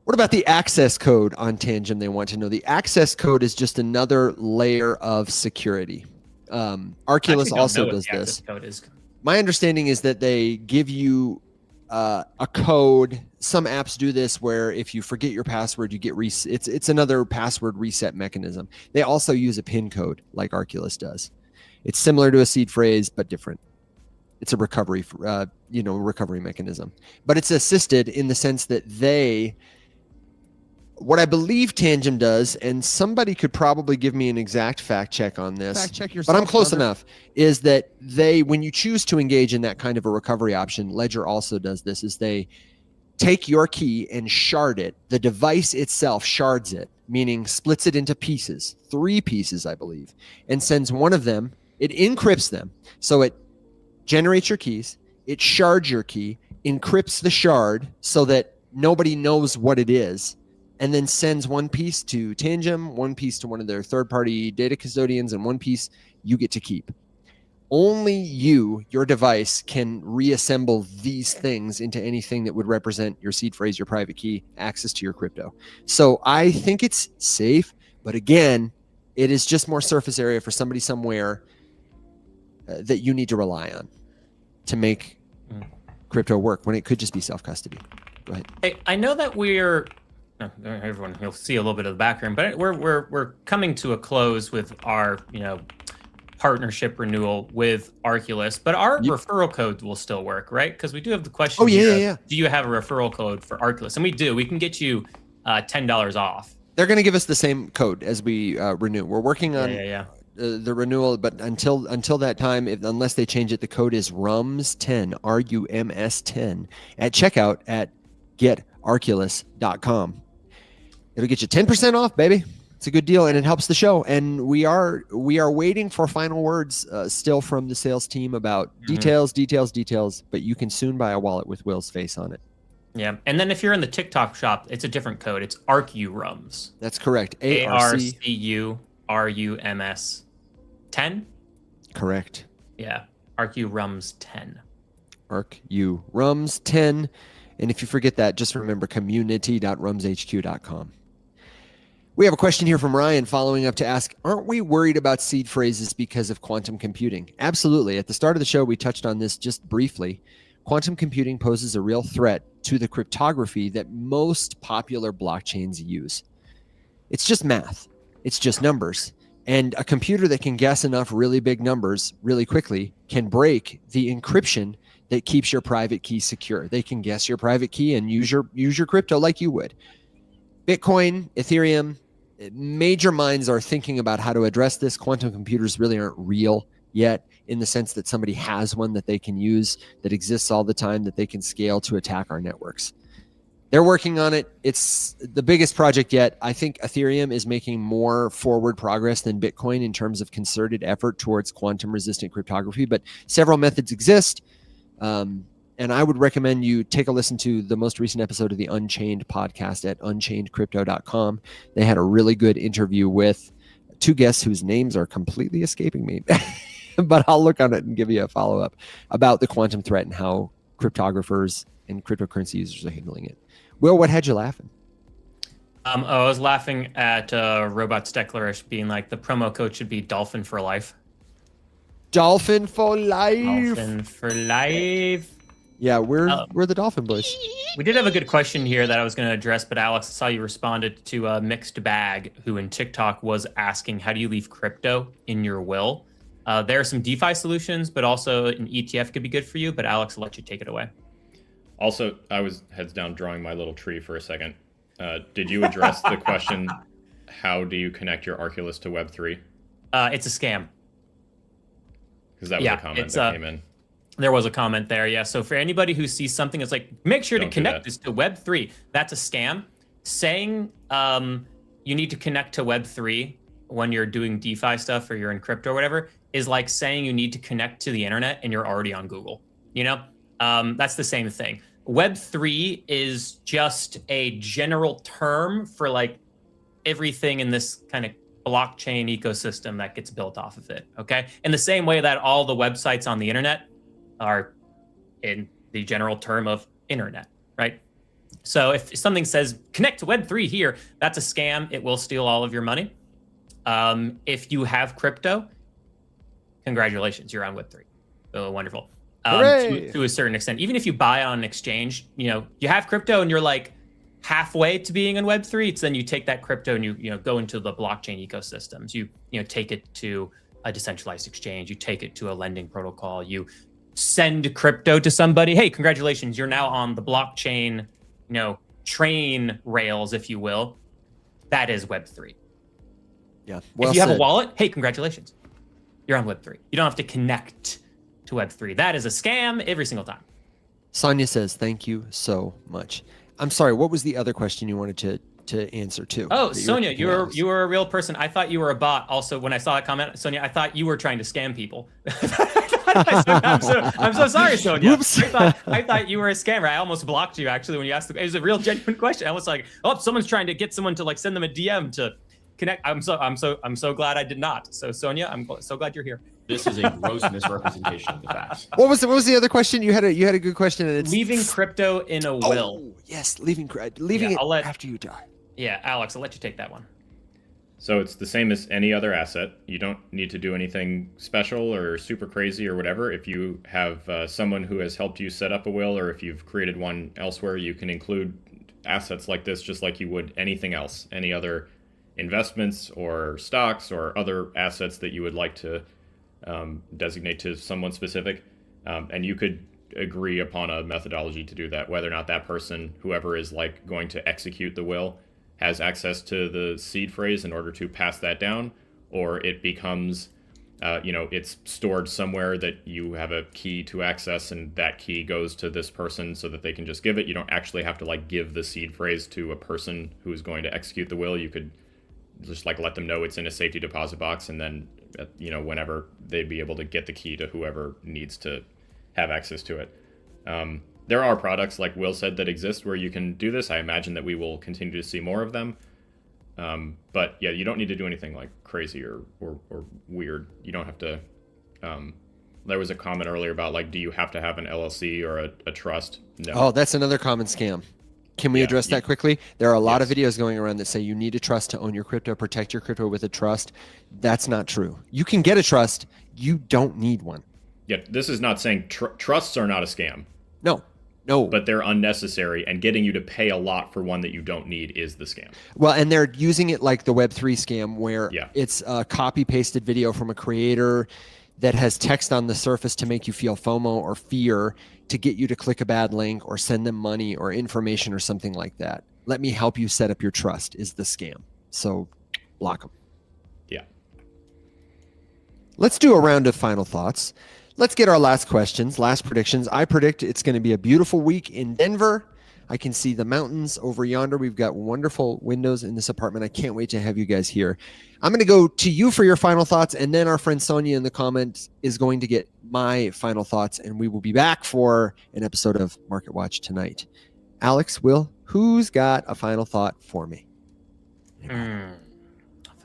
What about the access code on Tangem? They want to know. The access code is just another layer of security. Arculus also does this. Code is. My understanding is that they give you a code. Some apps do this where if you forget your password, you get it's another password reset mechanism. They also use a PIN code like Arculus does. It's similar to a seed phrase, but different. It's a recovery mechanism, but it's assisted in the sense that what I believe Tangem does, and somebody could probably give me an exact fact check on this, Fact check yourself, but I'm close brother. enough, is that when you choose to engage in that kind of a recovery option, Ledger also does this, is they take your key and shard it. The device itself shards it, meaning splits it into pieces, 3 pieces, I believe, and sends one of them, it encrypts them. So it generates your keys, it shards your key, encrypts the shard so that nobody knows what it is, and then sends 1 piece to Tangem, 1 piece to one of their third-party data custodians, and 1 piece you get to keep. Only your device, can reassemble these things into anything that would represent your seed phrase, your private key, access to your crypto. So I think it's safe, but again, it is just more surface area for somebody somewhere that you need to rely on to make crypto work when it could just be self-custody. Go ahead. Hey, I know that everyone, you'll see a little bit of the background, but we're coming to a close with our partnership renewal with Arculus, but our referral code will still work, right? Because we do have the question. Oh yeah. Do you have a referral code for Arculus? And we do. We can get you $10 off. They're going to give us the same code as we renew. We're working on the renewal, but until that time, unless they change it, the code is RUMS10, RUMS10 at checkout at getarculus.com. It'll get you 10% off, baby. It's a good deal, and it helps the show. And we are waiting for final words still from the sales team about details. But you can soon buy a wallet with Will's face on it. Yeah, and then if you're in the TikTok shop, it's a different code. It's ARCURUMS. That's correct. ARCURUMS 10. Correct. Yeah, ARCURUMS 10. ARCURUMS 10. And if you forget that, just remember community.rumshq.com. We have a question here from Ryan following up to ask, aren't we worried about seed phrases because of quantum computing? Absolutely. At the start of the show, we touched on this just briefly. Quantum computing poses a real threat to the cryptography that most popular blockchains use. It's just math. It's just numbers. And a computer that can guess enough really big numbers really quickly can break the encryption that keeps your private key secure. They can guess your private key and use your crypto like you would. Bitcoin, Ethereum, major minds are thinking about how to address this. Quantum computers really aren't real yet, in the sense that somebody has one that they can use, that exists all the time, that they can scale to attack our networks. They're working on it. It's the biggest project yet. I think Ethereum is making more forward progress than Bitcoin in terms of concerted effort towards quantum resistant cryptography, but several methods exist. And I would recommend you take a listen to the most recent episode of the Unchained podcast at unchainedcrypto.com. They had a really good interview with 2 guests whose names are completely escaping me. but I'll look on it and give you a follow-up about the quantum threat and how cryptographers and cryptocurrency users are handling it. Will, what had you laughing? I was laughing at Robots Declarish being like, the promo code should be Dolphin for life. Dolphin for life. Dolphin for life. Yeah, we're the Dolphin Bush. We did have a good question here that I was going to address, but Alex, I saw you responded to Mixed Bag, who in TikTok was asking, how do you leave crypto in your will? There are some DeFi solutions, but also an ETF could be good for you. But Alex, I'll let you take it away. Also, I was heads down drawing my little tree for a second. Did you address the question, how do you connect your Arculus to Web3? It's a scam. Because that was a comment that came in. There was a comment there, yeah. So for anybody who sees something that's like, make sure to connect this to Web3, that's a scam. Saying you need to connect to Web3 when you're doing DeFi stuff or you're in crypto or whatever is like saying you need to connect to the internet and you're already on Google. You know, that's the same thing. Web3 is just a general term for like everything in this kind of blockchain ecosystem that gets built off of it. Okay. In the same way that all the websites on the internet are in the general term of internet, right? So if something says connect to Web3 here, that's a scam. It will steal all of your money. If you have crypto, congratulations, you're on Web3. Oh, wonderful. To a certain extent, even if you buy on an exchange, you know, you have crypto and you're like halfway to being in Web3, it's then you take that crypto and you go into the blockchain ecosystems. You take it to a decentralized exchange, you take it to a lending protocol, you send crypto to somebody. Hey, congratulations, you're now on the blockchain, train rails, if you will. That is Web3. Yeah. If you have a wallet, hey, congratulations, you're on Web3. You don't have to connect to Web3. That is a scam every single time. Sonia says, thank you so much. I'm sorry, what was the other question you wanted to answer to? Oh, Sonia, you were a real person. I thought you were a bot. Also, when I saw that comment, Sonia, I thought you were trying to scam people. I'm so sorry, Sonia. I thought you were a scammer. I almost blocked you actually when you asked. It was a real genuine question. I was like, oh, someone's trying to get someone to like send them a DM to connect. I'm so glad I did not. So Sonia, I'm so glad you're here. This is a gross misrepresentation of the facts. What was the other question? You had a good question. And it's leaving crypto in a will. Oh, yes, leaving it after you die. Yeah, Alex, I'll let you take that one. So it's the same as any other asset. You don't need to do anything special or super crazy or whatever. If you have someone who has helped you set up a will, or if you've created one elsewhere, you can include assets like this just like you would anything else, any other investments or stocks or other assets that you would like to designate to someone specific. And you could agree upon a methodology to do that, whether or not that person, whoever is like going to execute the will, has access to the seed phrase in order to pass that down, or it becomes, it's stored somewhere that you have a key to access, and that key goes to this person so that they can just give it. You don't actually have to like give the seed phrase to a person who's going to execute the will. You could just like let them know it's in a safety deposit box, and then whenever they'd be able to get the key to whoever needs to have access to it. There are products, like Will said, that exist where you can do this. I imagine that we will continue to see more of them. But yeah, you don't need to do anything like crazy or weird. You don't have to. There was a comment earlier about like, do you have to have an LLC or a trust? No. Oh, that's another common scam. Can we address that quickly? There are a lot of videos going around that say you need a trust to own your crypto, protect your crypto with a trust. That's not true. You can get a trust. You don't need one. Yeah, this is not saying trusts are not a scam. No. But they're unnecessary, and getting you to pay a lot for one that you don't need is the scam. Well, and they're using it like the Web3 scam, where it's a copy-pasted video from a creator that has text on the surface to make you feel FOMO or fear, to get you to click a bad link or send them money or information or something like that. Let me help you set up your trust is the scam. So block them. Yeah. Let's do a round of final thoughts. Let's get our last questions, last predictions. I predict it's going to be a beautiful week in Denver. I can see the mountains over yonder. We've got wonderful windows in this apartment. I can't wait to have you guys here. I'm going to go to you for your final thoughts, and then our friend Sonia in the comments is going to get my final thoughts, and we will be back for an episode of Market Watch tonight. Alex, Will, who's got a final thought for me? Final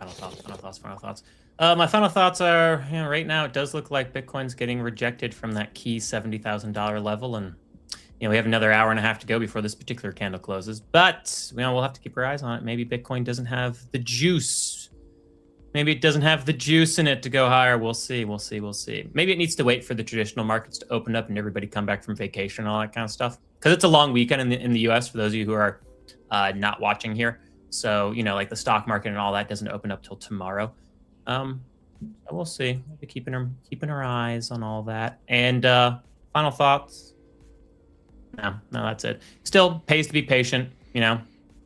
thoughts. My final thoughts are, right now it does look like Bitcoin's getting rejected from that key $70,000 level, and we have another hour and a half to go before this particular candle closes. But we'll have to keep our eyes on it. Maybe Bitcoin doesn't have the juice. Maybe it doesn't have the juice in it to go higher. We'll see. Maybe it needs to wait for the traditional markets to open up and everybody come back from vacation and all that kind of stuff. Because it's a long weekend in the U.S. for those of you who are not watching here. So like the stock market and all that doesn't open up till tomorrow. We'll see. We'll be keeping our eyes on all that. And final thoughts. No, that's it. Still pays to be patient.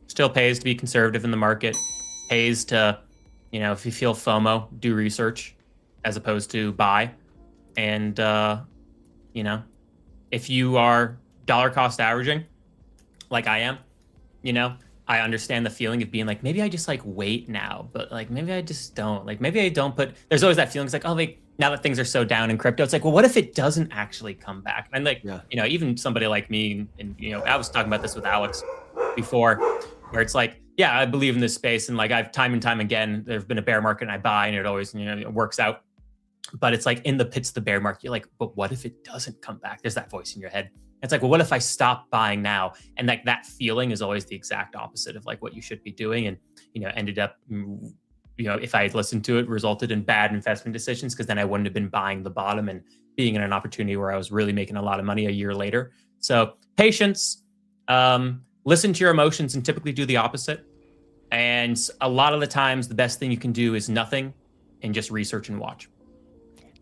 Still pays to be conservative in the market. Pays to, if you feel FOMO, do research as opposed to buy. And if you are dollar cost averaging, like I am, I understand the feeling of being like, maybe I just wait now, but maybe I just don't. Maybe I don't put, there's always that feeling. It's like, oh, now that things are so down in crypto, it's like, well, what if it doesn't actually come back? And even somebody like me, and I was talking about this with Alex before, where it's like, yeah, I believe in this space. And I've time and time again, there's been a bear market and I buy and it always, it works out. But it's like in the pits of the bear market, you're like, but what if it doesn't come back? There's that voice in your head. It's like, well, what if I stop buying now? And that feeling is always the exact opposite of what you should be doing. And, ended up, if I had listened to it, resulted in bad investment decisions, because then I wouldn't have been buying the bottom and being in an opportunity where I was really making a lot of money a year later. So patience, listen to your emotions and typically do the opposite. And a lot of the times, the best thing you can do is nothing and just research and watch.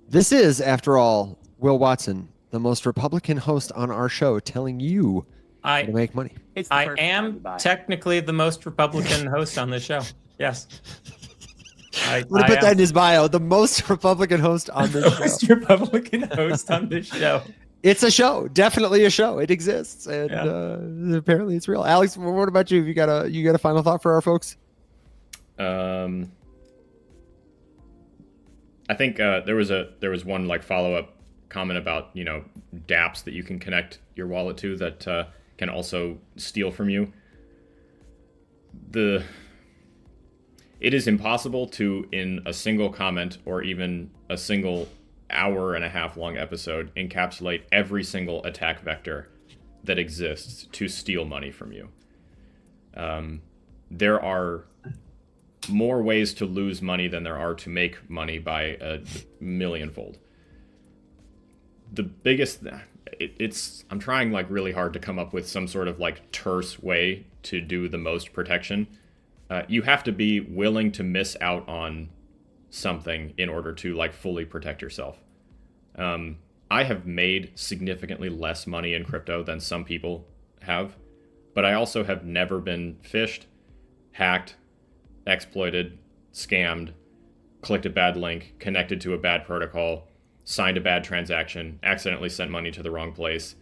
This is, after all, Will Watson, the most Republican host on our show, telling you how to make money. I am technically the most Republican host on this show. Yes. I'm going to put that in his bio. The most Republican host on this show. The most Republican host on this show. It's a show. Definitely a show. It exists. And apparently it's real. Alex, what about you? You got a final thought for our folks? I think there was one follow-up comment about dApps that you can connect your wallet to that can also steal from you. It is impossible to, in a single comment or even a single hour and a half long episode, encapsulate every single attack vector that exists to steal money from you. There are more ways to lose money than there are to make money by a millionfold. The biggest, I'm trying really hard to come up with some sort of terse way to do the most protection. You have to be willing to miss out on something in order to fully protect yourself. I have made significantly less money in crypto than some people have, but I also have never been phished, hacked, exploited, scammed, clicked a bad link, connected to a bad protocol, signed a bad transaction, accidentally sent money to the wrong place.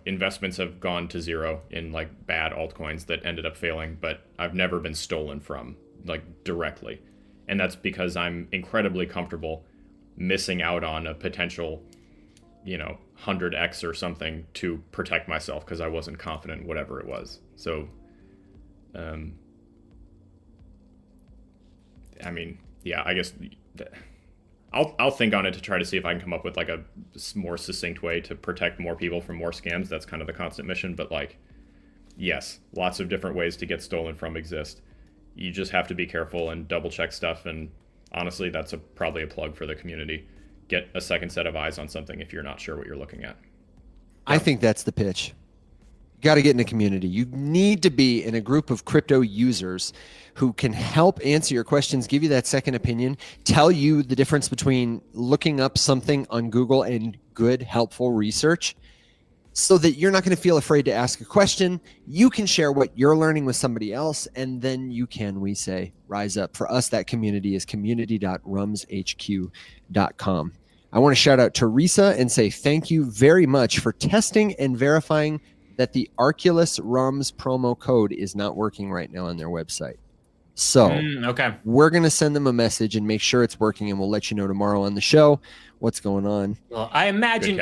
Investments have gone to zero in bad altcoins that ended up failing, but I've never been stolen from directly. And that's because I'm incredibly comfortable missing out on a potential, 100x or something to protect myself because I wasn't confident, whatever it was. So, I guess I'll think on it to try to see if I can come up with a more succinct way to protect more people from more scams. That's kind of the constant mission. But yes, lots of different ways to get stolen from exist. You just have to be careful and double check stuff. And honestly, that's probably a plug for the community. Get a second set of eyes on something if you're not sure what you're looking at. I think that's the pitch. You got to get in a community. You need to be in a group of crypto users who can help answer your questions, give you that second opinion, tell you the difference between looking up something on Google and good, helpful research, so that you're not going to feel afraid to ask a question. You can share what you're learning with somebody else, and then you can, we say, rise up. For us, that community is community.rumshq.com. I want to shout out Teresa and say thank you very much for testing and verifying that the Arculus Rums promo code is not working right now on their website. So we're going to send them a message and make sure it's working, and we'll let you know tomorrow on the show what's going on. Well, I imagine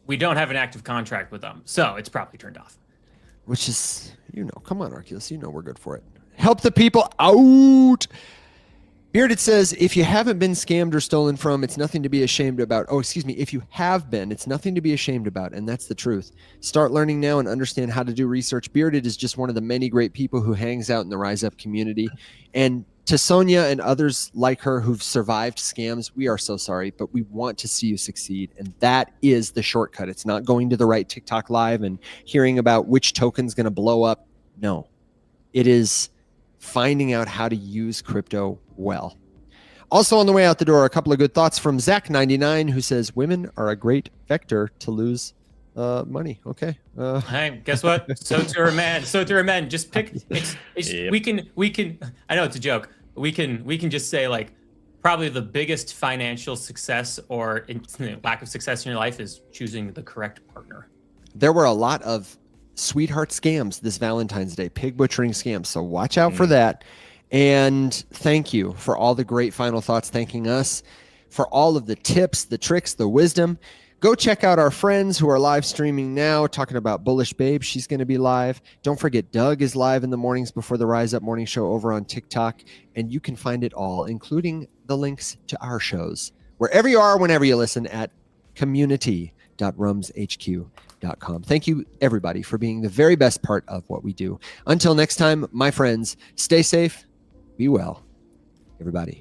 we don't have an active contract with them, so it's probably turned off. Which is, come on, Arculus, we're good for it. Help the people out. Bearded says, if you haven't been scammed or stolen from, it's nothing to be ashamed about. Oh, excuse me. If you have been, it's nothing to be ashamed about. And that's the truth. Start learning now and understand how to do research. Bearded is just one of the many great people who hangs out in the Rise Up community. And to Sonia and others like her who've survived scams, we are so sorry, but we want to see you succeed. And that is the shortcut. It's not going to the right TikTok live and hearing about which token's going to blow up. No, it is finding out how to use crypto well. Also on the way out the door, a couple of good thoughts from Zach99, who says women are a great vector to lose money. Okay. Hey, guess what? So to our men. So to our men. Just pick. Yep. We can. I know it's a joke. We can just say like probably the biggest financial success or lack of success in your life is choosing the correct partner. There were a lot of sweetheart scams this Valentine's Day, pig butchering scams. So watch out for that. And thank you for all the great final thoughts, thanking us for all of the tips, the tricks, the wisdom. Go check out our friends who are live streaming now, talking about Bullish Babe. She's going to be live. Don't forget, Doug is live in the mornings before the Rise Up Morning Show over on TikTok. And you can find it all, including the links to our shows, wherever you are, whenever you listen, at community.rumshq.com. Thank you, everybody, for being the very best part of what we do. Until next time, my friends, stay safe, be well, everybody.